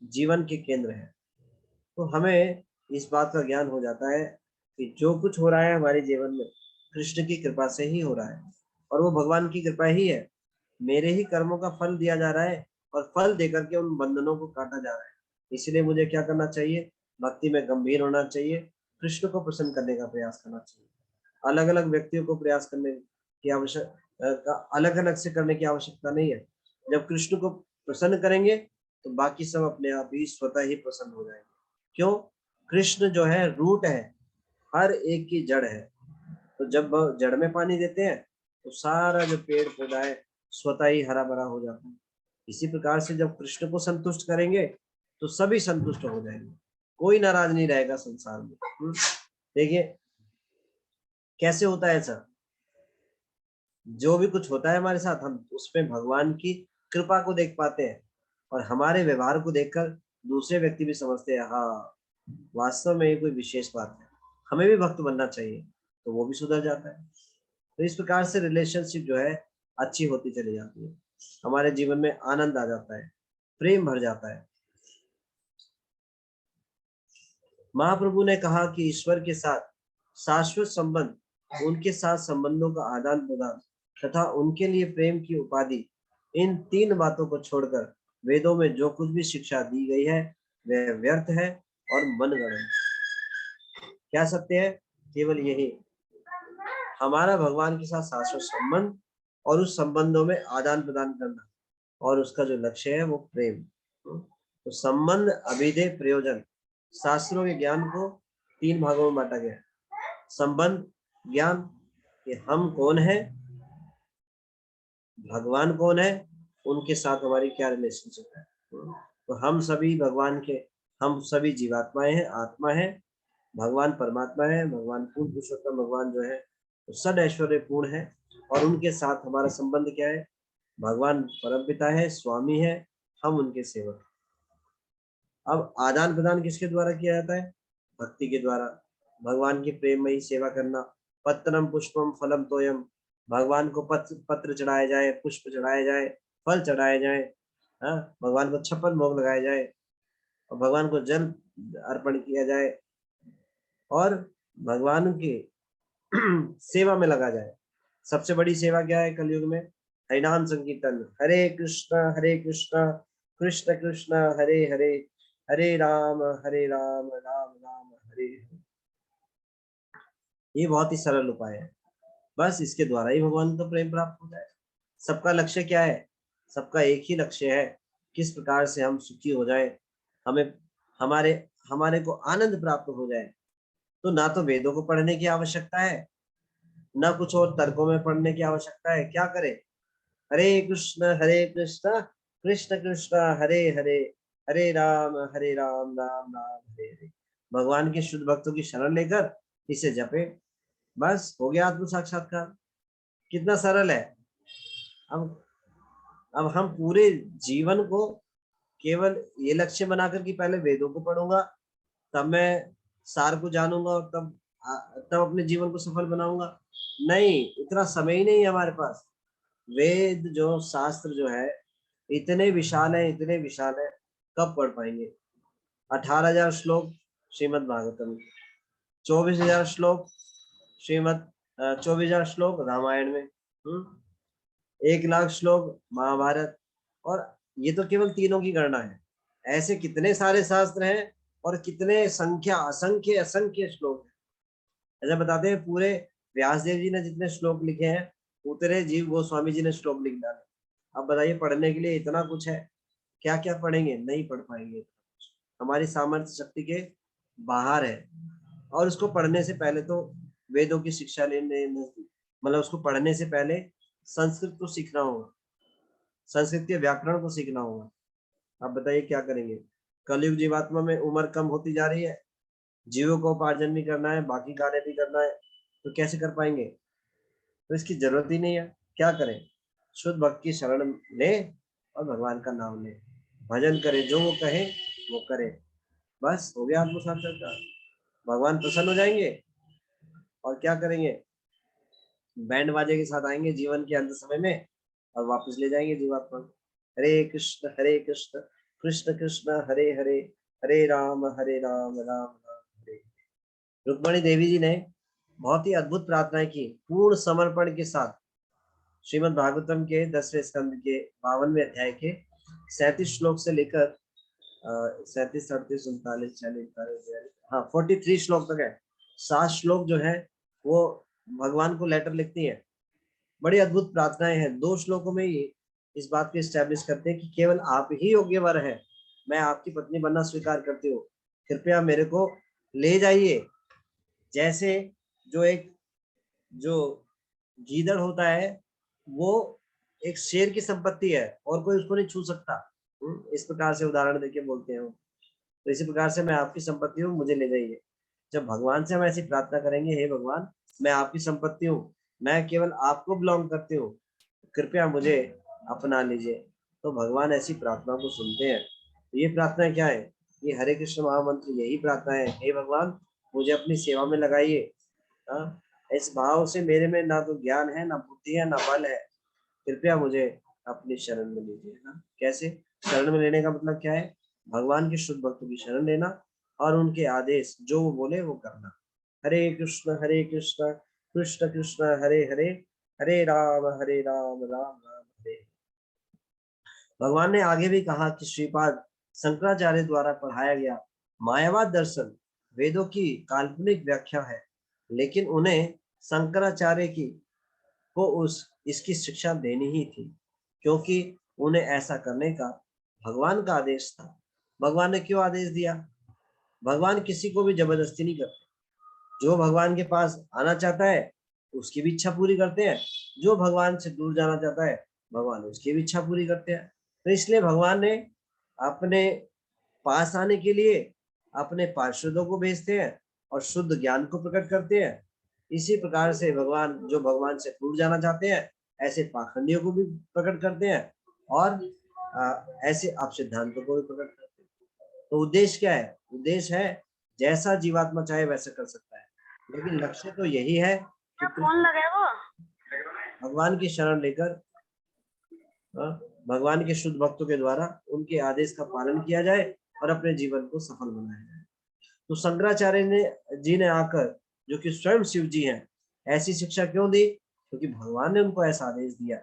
जीवन के केंद्र है। तो हमें इस बात का ज्ञान हो जाता है कि जो कुछ हो रहा है हमारे जीवन में कृष्ण की कृपा से ही हो रहा है, और वो भगवान की कृपा ही है। मेरे ही कर्मों का फल दिया जा रहा है, और फल देकर के उन बंधनों को काटा जा रहा है। इसलिए मुझे क्या करना चाहिए? भक्ति में गंभीर होना चाहिए, कृष्ण को प्रसन्न करने का प्रयास करना चाहिए। अलग अलग व्यक्तियों को प्रयास करने की अलग अलग से करने की आवश्यकता नहीं है। जब कृष्ण को प्रसन्न करेंगे तो बाकी सब अपने आप ही स्वतः ही प्रसन्न हो जाएंगे। क्यों? कृष्ण जो है रूट है, हर एक की जड़ है। तो जब जड़ में पानी देते हैं तो सारा जो पेड़ पौधा है स्वतः ही हरा भरा हो जाता है। इसी प्रकार से जब कृष्ण को संतुष्ट करेंगे तो सभी संतुष्ट हो जाएंगे, कोई नाराज नहीं रहेगा संसार में। देखिए कैसे होता है ऐसा, जो भी कुछ होता है हमारे साथ हम उसमें भगवान की कृपा को देख पाते हैं, और हमारे व्यवहार को देखकर दूसरे व्यक्ति भी समझते हैं, हाँ वास्तव में ये कोई विशेष बात है, हमें भी भक्त बनना चाहिए, तो वो भी सुधर जाता है। तो इस प्रकार से रिलेशनशिप जो है अच्छी होती चली जाती है, हमारे जीवन में आनंद आ जाता है, प्रेम भर जाता है। महाप्रभु ने कहा कि ईश्वर के साथ शाश्वत संबंध, उनके साथ संबंधों का आदान प्रदान तथा उनके लिए प्रेम की उपाधि, इन तीन बातों को छोड़कर वेदों में जो कुछ भी शिक्षा दी गई है वह व्यर्थ है और मनगढ़ंत है। क्या सत्य है? केवल यही, हमारा भगवान के साथ शाश्वत संबंध और उस संबंधों में आदान प्रदान करना, और उसका जो लक्ष्य है वो प्रेम। तो संबंध, अभिधेय, प्रयोजन, शास्त्रों के ज्ञान को तीन भागों में बांटा गया है। संबंध ज्ञान कि हम कौन है, भगवान कौन है, उनके साथ हमारी क्या रिलेशनशिप है। तो हम सभी भगवान के, हम सभी जीवात्माएं हैं, आत्मा है, भगवान परमात्मा है, भगवान पूर्ण पुरुषोत्तम भगवान जो है तो सद ऐश्वर्य पूर्ण है, और उनके साथ हमारा संबंध क्या है? भगवान परमपिता है, स्वामी है, हम उनके सेवक। अब आदान प्रदान किसके द्वारा किया जाता है? भक्ति के द्वारा, भगवान की प्रेममयी सेवा करना, पत्रम पुष्पम फलम तोयम, भगवान को पत्र चढ़ाया जाए, पुष्प चढ़ाया जाए, फल चढ़ाया जाए, हाँ, भगवान को 56 भोग लगाया जाए और भगवान को जल अर्पण किया जाए और भगवान की सेवा में लगा जाए। सबसे बड़ी सेवा क्या है कलयुग में? हरिनाम संकीर्तन, हरे कृष्ण कृष्ण कृष्ण हरे हरे, हरे राम राम राम हरे हरे। ये बहुत ही सरल उपाय है, बस इसके द्वारा ही भगवान का प्रेम प्राप्त हो जाए। सबका लक्ष्य क्या है? सबका एक ही लक्ष्य है, किस प्रकार से हम सुखी हो जाए, हमें हमारे हमारे को आनंद प्राप्त हो जाए। तो ना तो वेदों को पढ़ने की आवश्यकता है, ना कुछ और तर्कों में पढ़ने की आवश्यकता है। क्या करें? हरे कृष्ण कृष्ण कृष्ण हरे हरे, हरे राम राम राम हरे हरे। भगवान के शुद्ध भक्तों की शरण लेकर इसे जपे, बस हो गया आत्म साक्षात्कार। कितना सरल है। अब अब हम पूरे जीवन को केवल ये लक्ष्य बनाकर कि पहले वेदों को पढ़ूंगा, तब मैं सार को जानूंगा और तब अपने जीवन को सफल बनाऊंगा। नहीं, इतना समय ही नहीं है हमारे पास। वेद जो शास्त्र जो है इतने विशाल है, इतने विशाल है, कब पढ़ पाएंगे? 18,000 श्लोक श्रीमद् भागवतम, 24,000 श्लोक श्रीमद् 24,000 श्लोक रामायण में, 1,00,000 श्लोक महाभारत। और ये तो केवल तीनों की गणना है, ऐसे कितने सारे शास्त्र हैं और कितने संख्या असंख्य असंख्य श्लोक हैं। ऐसा बताते हैं पूरे व्यास देव जी ने जितने श्लोक लिखे हैं उतने जीव गोस्वामी जी ने श्लोक लिख डाले। अब बताइए, पढ़ने के लिए इतना कुछ है, क्या क्या पढ़ेंगे? नहीं पढ़ पाएंगे, हमारी सामर्थ्य शक्ति के बाहर है। और उसको पढ़ने से पहले तो वेदों की शिक्षा लेने, मतलब उसको पढ़ने से पहले संस्कृत को सीखना होगा, संस्कृत के व्याकरण को सीखना होगा। अब बताइए क्या करेंगे? कलयुग जीवात्मा में उम्र कम होती जा रही है, जीवों को उपार्जन भी करना है, बाकी कार्य भी करना है, तो कैसे कर पाएंगे? तो इसकी जरूरत ही नहीं है। क्या करें? शुद्ध भक्त की शरण ले और भगवान का नाम ले, भजन करे, जो वो कहे वो करे, बस हो गया आत्म साक्षात्कार। भगवान प्रसन्न हो जाएंगे और क्या करेंगे? बैंड बाजे के साथ आएंगे जीवन के अंत समय में और वापस ले जाएंगे जीवात्मा। हरे कृष्ण कृष्ण कृष्ण हरे हरे, हरे राम राम राम हरे। रुक्मणी देवी जी ने बहुत ही अद्भुत प्रार्थनाएं की, पूर्ण समर्पण के साथ। श्रीमद् भागवतम के 10वें स्कंद के 52वें अध्याय के 37 श्लोक से लेकर 37, 38, 39, 40, 41, हाँ 43 श्लोक तक है। 7 श्लोक जो है वो भगवान को लेटर लिखती है। बड़ी अद्भुत प्रार्थनाएं हैं। 2 श्लोकों में ही इस बात को एस्टेब्लिश करते हैं कि केवल आप ही योग्य वर है, मैं आपकी पत्नी बनना स्वीकार करती हूँ, कृपया मेरे को ले जाइए। जैसे जो गीदड़ होता है वो एक शेर की संपत्ति है और कोई उसको नहीं छू सकता, इस प्रकार से उदाहरण देके बोलते हैं। तो इसी प्रकार से मैं आपकी संपत्ति हूँ, मुझे ले जाइए। जब भगवान से हम ऐसी प्रार्थना करेंगे, हे भगवान मैं आपकी संपत्ति हूँ, मैं केवल आपको बिलोंग करती हूँ, कृपया मुझे अपना लीजिए, तो भगवान ऐसी प्रार्थना को सुनते हैं। तो ये प्रार्थना क्या है? ये हरे कृष्ण महामंत्र यही प्रार्थना है, हे भगवान मुझे अपनी सेवा में लगाइए। इस भाव से मेरे में ना तो ज्ञान है, ना बुद्धि है, ना बल है, कृपया मुझे अपनी शरण में लीजिए ना। कैसे शरण में लेने का मतलब क्या है? भगवान के शुद्ध भक्तों की शरण लेना और उनके आदेश जो वो बोले वो करना। हरे कृष्ण कृष्ण कृष्ण हरे हरे, हरे राम राम राम हरे। भगवान ने आगे भी कहा कि श्रीपाद शंकराचार्य द्वारा पढ़ाया गया मायावाद दर्शन वेदों की काल्पनिक व्याख्या है, लेकिन उन्हें शंकराचार्य की को इसकी शिक्षा देनी ही थी, क्योंकि उन्हें ऐसा करने का भगवान का आदेश था। भगवान ने क्यों आदेश दिया? भगवान किसी को भी जबरदस्ती नहीं करते। जो भगवान के पास आना चाहता है उसकी भी इच्छा पूरी करते हैं, जो भगवान से दूर जाना चाहता है भगवान उसकी भी इच्छा पूरी करते हैं। तो इसलिए भगवान ने अपने पास आने के लिए अपने पार्षदों को भेजते हैं और शुद्ध ज्ञान को प्रकट करते हैं। इसी प्रकार से भगवान जो भगवान से दूर जाना चाहते हैं ऐसे पाखंडियों को भी प्रकट करते हैं और ऐसे आप सिद्धांतों को भी प्रकट करते हैं। तो उद्देश्य क्या है? उद्देश्य है जैसा जीवात्मा चाहे वैसा कर सकता है, लेकिन लक्ष्य तो यही है फोन लगा वो भगवान की शरण लेकर भगवान के शुद्ध भक्तों के द्वारा उनके आदेश का पालन किया जाए और अपने जीवन को सफल बनाया जाए। तो शंकराचार्य जी ने आकर, जो कि स्वयं शिव जी हैं, ऐसी शिक्षा क्यों दी? क्योंकि भगवान ने उनको ऐसा आदेश दिया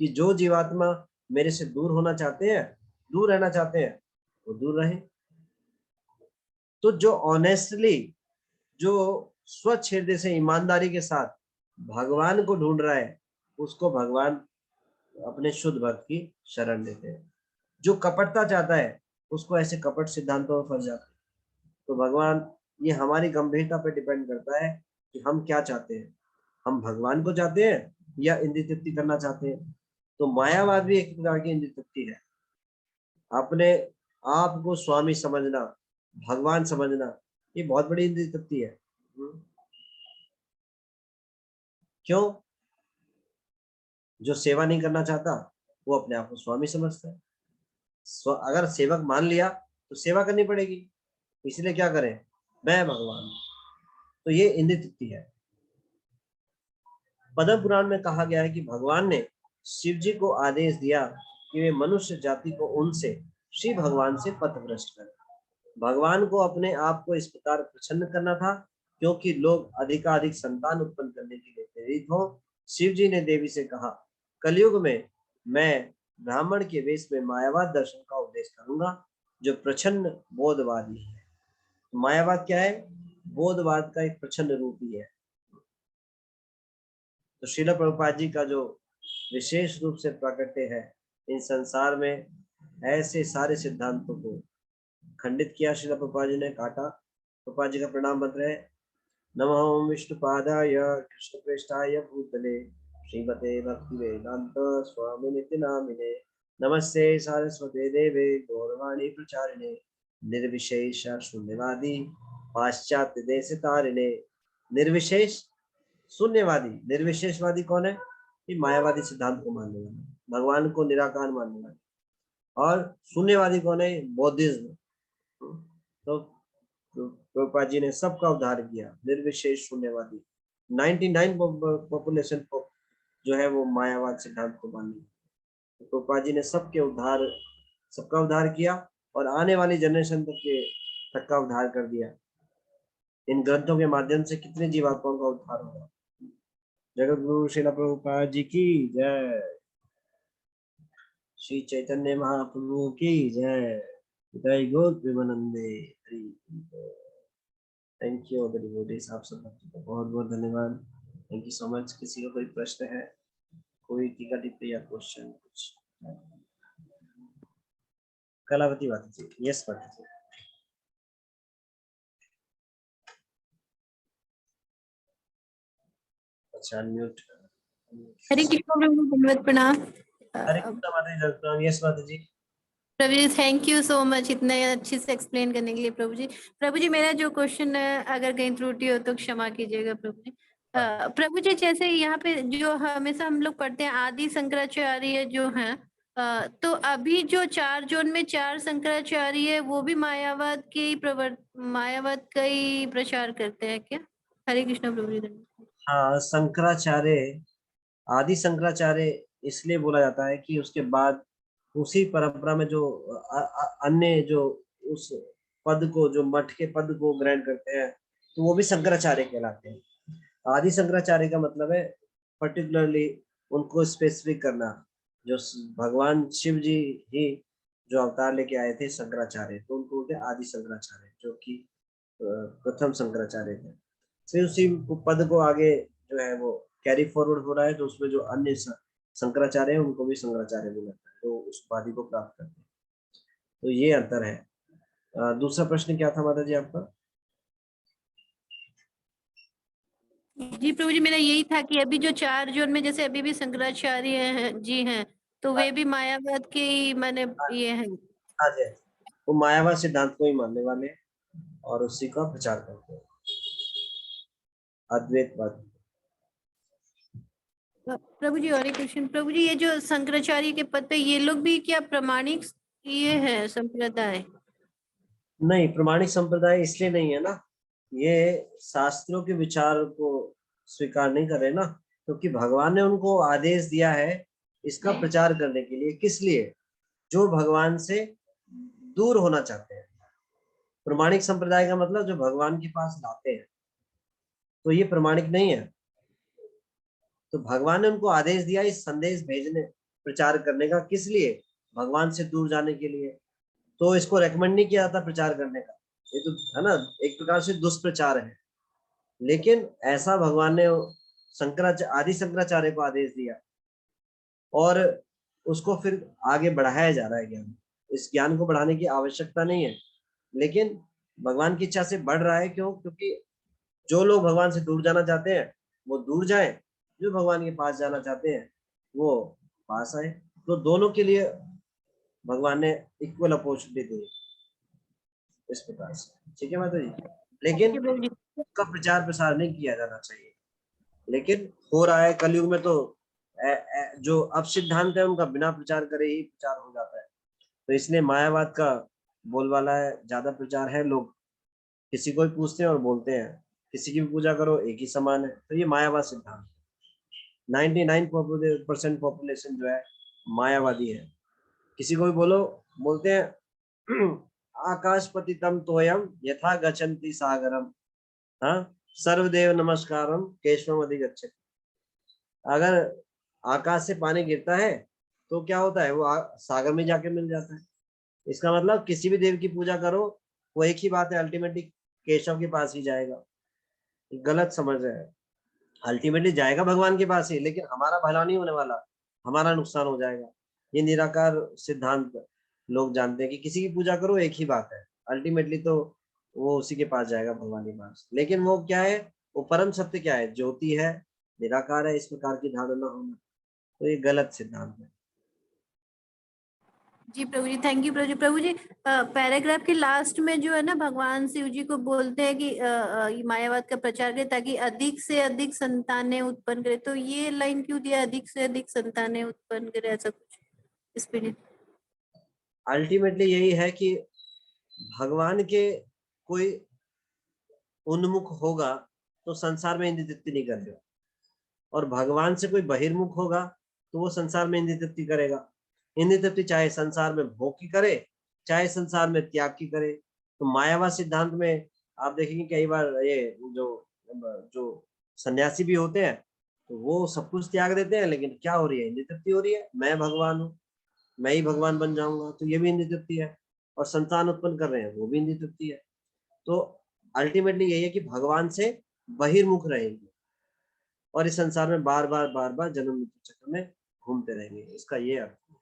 कि जो जीवात्मा मेरे से दूर होना चाहते हैं, दूर रहना चाहते हैं, वो दूर रहे। तो जो ऑनेस्टली, जो स्वच्छ हृदय से ईमानदारी के साथ भगवान को ढूंढ रहा है, उसको भगवान अपने शुद्ध भक्त की शरण देते हैं। जो कपटता चाहता है, उसको ऐसे कपट सिद्धांतों में फंस जाते हैं। तो भगवान, ये हमारी गंभीरता पे डिपेंड करता है कि हम क्या चाहते हैं। हम भगवान को चाहते हैं या इंद्रिय तृप्ति करना चाहते हैं। तो मायावाद भी एक प्रकार की इंद्रिय तृप्ति है। अपने आप को स्वामी समझना, भगवान समझना, ये बहुत बड़ी इंद्रिय तृप्ति है। क्यों? जो सेवा नहीं करना चाहता वो अपने आप को स्वामी समझता है। अगर सेवक मान लिया तो सेवा करनी पड़ेगी, इसलिए क्या करें, मैं भगवान। तो ये इंद्रिय तृप्ति है। पद्म पुराण में कहा गया है कि भगवान ने शिव जी को आदेश दिया कि वे मनुष्य जाति को उनसे, श्री भगवान से पथभ्रष्ट करें। भगवान को अपने आप को इस प्रकार प्रसन्न करना था क्योंकि लोग अधिकाधिक संतान उत्पन्न करने के लिए प्रेरित हो। शिव जी ने देवी से कहा, कलयुग में मैं ब्राह्मण के वेश में मायावाद दर्शन का उपदेश करूंगा, जो प्रच्छन्न बोधवादी है। मायावाद क्या है? बोधवाद का एक प्रच्छन्न रूप ही है। तो श्रील प्रभुपाद जी का जो विशेष रूप से प्राकट्य है, इन संसार में ऐसे सारे सिद्धांतों को खंडित किया। श्रील प्रभुपाद जी ने काटा। प्रभुपाद जी का प्रणाम मंत्र है, नमो विष्णुपादाय कृष्ण प्रेष्ठाय भूतले श्रीमते भक्ति वेदांत स्वामी नित्य नामिने नमस्ते सारस्वते देवे गौरवाणी प्रचारिणे निर्विशेष शून्यवादी पाश्चात्य देश तारिणे। निर्विशेष शून्यवादी, निर्विशेषवादी कौन है? कि मायावादी सिद्धांत को मानने वाले, भगवान को निराकार मानने वाले। और शून्यवादी कौन है? बौद्धिज्म। तो प्रभुपाद जी ने सबका उद्धार किया। निर्विशेष शून्यवादी 99 पॉपुलेशन जो है वो मायावाद सिद्धांत को मानी। प्रभुपाद जी ने सबका उद्धार किया और आने वाली जनरेशन तक का उद्धार कर दिया। इन ग्रंथों के माध्यम से कितने जीवात्माओं का उद्धार होगा। जगत गुरु श्रील प्रभुपाद जी की जय। श्री चैतन्य महाप्रभु की जय। जय गौर प्रेमानंदे। थैंक यू डिवोटीज, आप सब को बहुत बहुत धन्यवाद। Thank you so much. किसी को कोई प्रश्न है, कोई टीका टिप्पणी या क्वेश्चन कुछ? कलावती बात जी, यस बात जी। अच्छा, अनम्यूट। हरे कृष्ण प्रभु, धन्यवाद, प्रणाम। हरे कृष्ण माता जी, यस माता जी। Prabhu ji thank you so much इतने अच्छे से एक्सप्लेन करने के लिए। प्रभु जी, मेरा जो क्वेश्चन है, अगर कहीं त्रुटि हो तो क्षमा कीजिएगा प्रभु जी। प्रभु जी, जैसे यहाँ पे जो हमेशा हम लोग पढ़ते हैं आदि शंकराचार्य जो हैं, तो अभी जो 4 जोन में 4 शंकराचार्य है, वो भी मायावाद का ही प्रचार करते हैं क्या? हरे कृष्ण प्रभु जी। हाँ, शंकराचार्य, आदि शंकराचार्य इसलिए बोला जाता है कि उसके बाद उसी परंपरा में जो अन्य जो उस पद को, जो मठ के पद को ग्रहण करते हैं, तो वो भी शंकराचार्य कहलाते हैं। आदि शंकराचार्य का मतलब है पर्टिकुलरली उनको स्पेसिफिक करना। जो भगवान शिव जी ही जो अवतार लेके आए थे शंकराचार्य, तो उनको बोलते आदि शंकराचार्य, जो कि प्रथम शंकराचार्य थे। फिर उसी पद को आगे जो है वो कैरी फॉरवर्ड हो रहा है, तो उसमें जो अन्य शंकराचार्य है उनको भी शंकराचार्य बोला जाता है, तो उस उपाधि को प्राप्त करते हैं। तो ये अंतर है। दूसरा प्रश्न क्या था माता जी आपका? जी प्रभु जी, मेरा यही था कि अभी जो 4 जोन में जैसे अभी भी शंकराचार्य जी हैं, तो वे भी मायावाद के ही माने ये हैं। हाँ जी, वो मायावाद सिद्धांत को ही मानने वाले हैं और उसी का प्रचार करते हैं, अद्वैतवाद। प्रभु जी, और एक क्वेश्चन प्रभु जी, ये जो शंकराचार्य के पद पे ये लोग भी क्या प्रमाणिक ये है संप्रदाय? नहीं, प्रमाणिक संप्रदाय इसलिए नहीं है ना, ये शास्त्रों के विचार को स्वीकार नहीं कर रहे ना, क्योंकि भगवान ने उनको आदेश दिया है इसका प्रचार करने के लिए। किस लिए? जो भगवान से दूर होना चाहते हैं। प्रमाणिक संप्रदाय का मतलब जो भगवान के पास लाते हैं, तो ये प्रमाणिक नहीं है। तो भगवान ने उनको आदेश दिया इस संदेश भेजने, प्रचार करने का। किस लिए? भगवान से दूर जाने के लिए। तो इसको रेकमेंड नहीं किया जाता प्रचार करने का, ये तो है ना एक प्रकार से दुष्प्रचार है। लेकिन ऐसा भगवान ने आदि शंकराचार्य को आदेश दिया, और उसको फिर आगे बढ़ाया जा रहा है ज्ञान। इस ज्ञान को बढ़ाने की आवश्यकता नहीं है, लेकिन भगवान की इच्छा से बढ़ रहा है। क्यों? क्योंकि जो लोग भगवान से दूर जाना चाहते हैं वो दूर जाए, जो भगवान के पास जाना चाहते हैं वो पास आए। तो दोनों के लिए भगवान ने इक्वल अपॉर्चुनिटी दी इस प्रकार से। ठीक है माता जी। लेकिन उसका प्रचार प्रसार नहीं किया जाना चाहिए, लेकिन हो रहा है कलयुग में। तो जो अब सिद्धांत है उनका बिना प्रचार करे ही प्रचार हो जाता है। तो इसलिए मायावाद का बोलबाला है, ज्यादा प्रचार है। लोग किसी को भी पूछते हैं और बोलते हैं किसी की भी पूजा करो एक ही समान है। तो ये मायावाद सिद्धांत, 99% पॉपुलेशन जो है मायावादी है। किसी को भी बोलो, बोलते हैं आकाश पतितम तोयम यथा गच्छन्ति सागरम, हाँ सर्वदेव नमस्कारम केशवम अधिगच्छति। अगर आकाश से पानी गिरता है तो क्या होता है? वो सागर में जाके मिल जाता है। इसका मतलब किसी भी देव की पूजा करो वो एक ही बात है, अल्टीमेटली केशव के पास ही जाएगा। गलत समझ रहे हैं। अल्टीमेटली जाएगा भगवान के पास ही, लेकिन हमारा भला नहीं होने वाला, हमारा नुकसान हो जाएगा। ये निराकार सिद्धांत लोग जानते हैं कि किसी की पूजा करो एक ही बात है, अल्टीमेटली तो वो उसी के पास जाएगा, भगवान के पास। लेकिन वो क्या है? वो परम सत्य क्या है? ज्योति है, निराकार है। इस प्रकार की धारणा होना तो ये गलत सिद्धांत है। जी Prabhu ji, thank you Prabhu ji. Prabhu ji paragraph के लास्ट में जो है ना, भगवान शिव जी को बोलते हैं कि ये मायावाद का प्रचार करे ताकि अधिक से अधिक संतानें उत्पन्न करे। तो ये लाइन क्यों दिया, अधिक से अधिक संतानें उत्पन्न करे, ऐसा कुछ स्पिरिट? अल्टीमेटली यही है कि भगवान के कोई उन्मुख होगा तो संसार में इंद्रिय तृप्ति नहीं करेगा, और भगवान से कोई बहिर्मुख होगा तो वो संसार में इंद्रिय तृप्ति करेगा। इंद्रिय तृप्ति चाहे संसार में भोग की करे, चाहे संसार में त्याग की करे। तो मायावाद सिद्धांत में आप देखेंगे कई बार ये जो जो सन्यासी भी होते हैं तो वो सब कुछ त्याग देते हैं, लेकिन क्या हो रही है? इंद्रिय तृप्ति हो रही है। मैं भगवान हूँ, मैं ही भगवान बन जाऊंगा, तो ये भी इंद्रिय तृप्ति है। और संतान उत्पन्न कर रहे हैं, वो भी इंद्रिय तृप्ति है। तो अल्टीमेटली यही है कि भगवान से बहिर्मुख रहेंगे और इस संसार में बार बार जन्म मृत्यु चक्र में घूमते रहेंगे। इसका ये अर्थ है।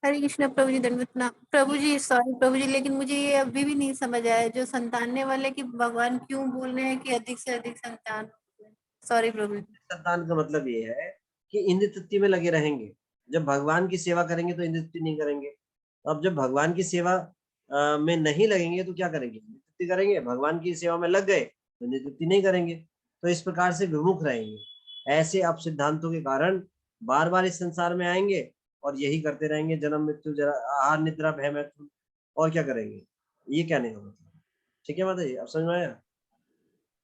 हरे कृष्ण प्रभु जी, दंडवत प्रणाम। प्रभु जी सॉरी प्रभु जी, लेकिन मुझे ये अभी भी नहीं समझ आया जो संतानने वाले कि भगवान क्यों बोल रहे हैं कि अधिक से अधिक संतान। सॉरी प्रभु जी। संतान का मतलब ये है कि इंद्रिय तृप्ति में लगे रहेंगे। जब भगवान की सेवा करेंगे तो इंद्रिय तृप्ति नहीं करेंगे। अब जब भगवान की सेवा में नहीं लगेंगे तो क्या करेंगे? इंद्रिय तृप्ति करेंगे। भगवान की सेवा में लग गए तो इंद्रिय तृप्ति नहीं करेंगे। तो इस प्रकार से विमुख रहेंगे। ऐसे अब सिद्धांतों के कारण बार बार इस संसार में आएंगे और यही करते रहेंगे, जन्म मृत्यु जरा आहार निद्रा भय मृत्यु। और क्या करेंगे? ये कहने का मतलब। ठीक है माता जी, अब समझ में आया?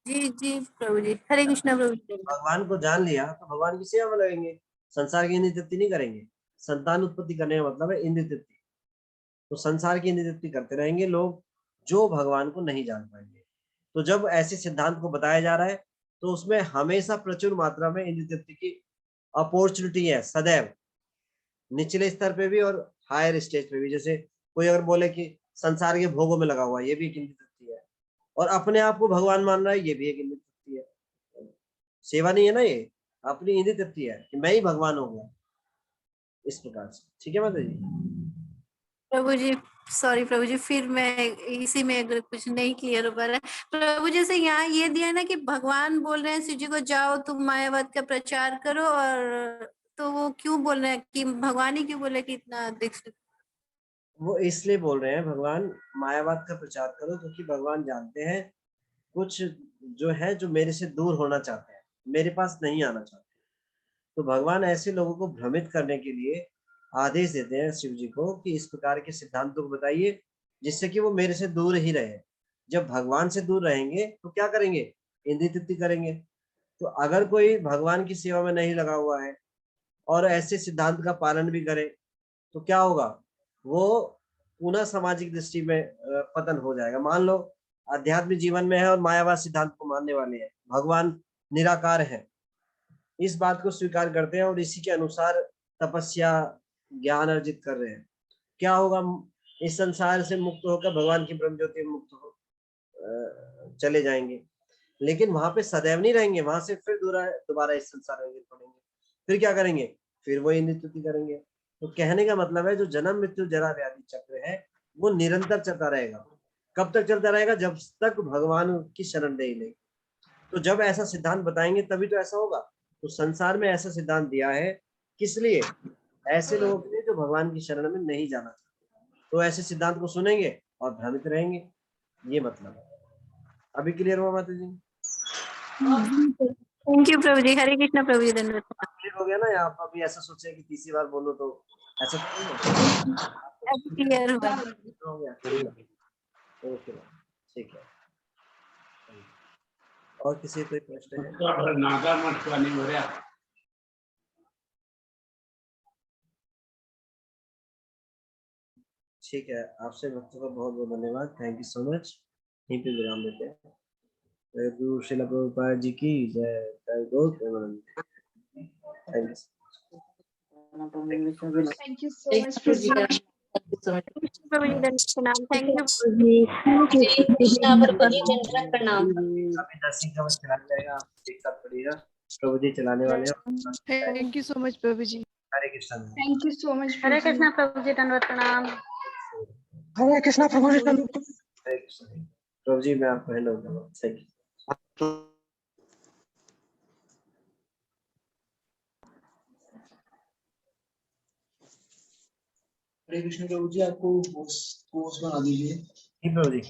जी जी प्रभु जी, हरे कृष्ण प्रभु जी। भगवान को जान लिया तो भगवान की सेवा में लगेंगे, संसार की इंद्रिय तृप्ति नहीं करेंगे। संतान उत्पत्ति करने का मतलब है इंद्रिय तृप्ति। तो संसार की इंद्रिय तृप्ति करते रहेंगे लोग जो भगवान को नहीं जान पाएंगे। तो जब ऐसे सिद्धांत को बताया जा रहा है तो उसमें हमेशा प्रचुर मात्रा में इंद्रिय तृप्ति की अपॉर्चुनिटी है, सदैव, निचले स्तर पे भी और हायर स्टेज पे भी। जैसे कोई अगर बोले कि संसार के भोगों में लगा हुआ है, ये भी एक इंद्रिय तृप्ति है। और अपने आप को भगवान मान रहा है, ये भी एक इंद्रिय तृप्ति है। सेवा नहीं है ना, ये अपनी इंद्रिय तृप्ति है कि मैं ही भगवान हो गया, इस प्रकार से। ठीक है माता जी? प्रभु जी सॉरी प्रभु जी, फिर मैं इसी में अगर कुछ नहीं क्लियर हो पा रहा है प्रभु, जैसे यहाँ ये दिया है ना कि भगवान बोल रहे हैं शिव जी को जाओ तुम मायावाद का प्रचार करो, और तो वो क्यों बोल रहे हैं कि भगवान ही क्यों बोले कि इतना अधिक से? वो इसलिए बोल रहे हैं भगवान मायावाद का प्रचार करो, क्योंकि भगवान जानते हैं कुछ जो है जो मेरे से दूर होना चाहते हैं, मेरे पास नहीं आना चाहते। तो भगवान ऐसे लोगों को भ्रमित करने के लिए आदेश देते हैं शिव जी को कि इस प्रकार के सिद्धांतों को बताइए जिससे कि वो मेरे से दूर ही रहे। जब भगवान से दूर रहेंगे तो क्या करेंगे, इंद्रिय तृप्ति करेंगे। तो अगर कोई भगवान की सेवा में नहीं लगा हुआ है और ऐसे सिद्धांत का पालन भी करे तो क्या होगा, वो पुनः सामाजिक दृष्टि में पतन हो जाएगा। मान लो आध्यात्मिक जीवन में है और मायावाद सिद्धांत को मानने वाले हैं, भगवान निराकार है, इस बात को स्वीकार करते हैं और इसी के अनुसार तपस्या ज्ञान अर्जित कर रहे हैं। क्या होगा, इस संसार से मुक्त होकर भगवान की ब्रह्म ज्योति में मुक्त हो चले जाएंगे। लेकिन वहां पे सदैव नहीं रहेंगे, वहां से फिर दोबारा इस संसार में गिर पड़ेंगे। फिर क्या करेंगे, फिर वही नित्य करेंगे। तो कहने का मतलब है जो जन्म मृत्यु जरा व्याधि चक्र है वो निरंतर चलता रहेगा। कब तक चलता रहेगा, जब तक भगवान की शरण नहीं लेंगे। तो जब ऐसा सिद्धांत बताएंगे तभी तो ऐसा होगा। तो संसार में ऐसा सिद्धांत दिया है किस लिए, ऐसे लोगों के लिए जो भगवान की शरण में नहीं जाना चाहते। तो ऐसे सिद्धांत को सुनेंगे और भ्रमित रहेंगे, ये मतलब है। अभी क्लियर हुआ माता जी? थैंक यू प्रभु जी। हरे कृष्णा प्रभु जी। धन्यवाद। क्लियर हो गया ना? आप अभी ऐसा सोचे कि तीसरी बार बोलो तो ऐसा तो नहीं है? अब क्लियर हुआ। हो गया, ओके, ठीक है। और किसी कोई प्रश्न है? नागा मठ वाली हो रहा। ठीक है, आपसे भक्तों का बहुत बहुत धन्यवाद। Thank you so much. यहीं पे विराम देते हैं। जय गुरु श्रील प्रभुपाद जी की जय। जय Gaur Premanand. Thank you. Thank you so much, Prabhu. Prabhu ji प्रणाम। Thank you. कृष्णा प्रभु जी दंडवत प्रणाम। अभी 10 का बस चला जाएगा, एक साथ पढ़िएगा। प्रभु जी चलाने वाले हैं। Thank you so much, Prabhu ji. Hare Krishna. Thank you so much, Hare Prabhu ji. Krishna Prabhu जी। धन्यवाद प्रणाम। हरे कृष्णा प्रभु जी। हरे कृष्णा। प्रभु जी मैं आपको हैंड ओवर कर रहा हूँ। Thank you. हरे कृष्ण प्रभु जी, आपको कोर्स बना दीजिए। जी प्रभु जी।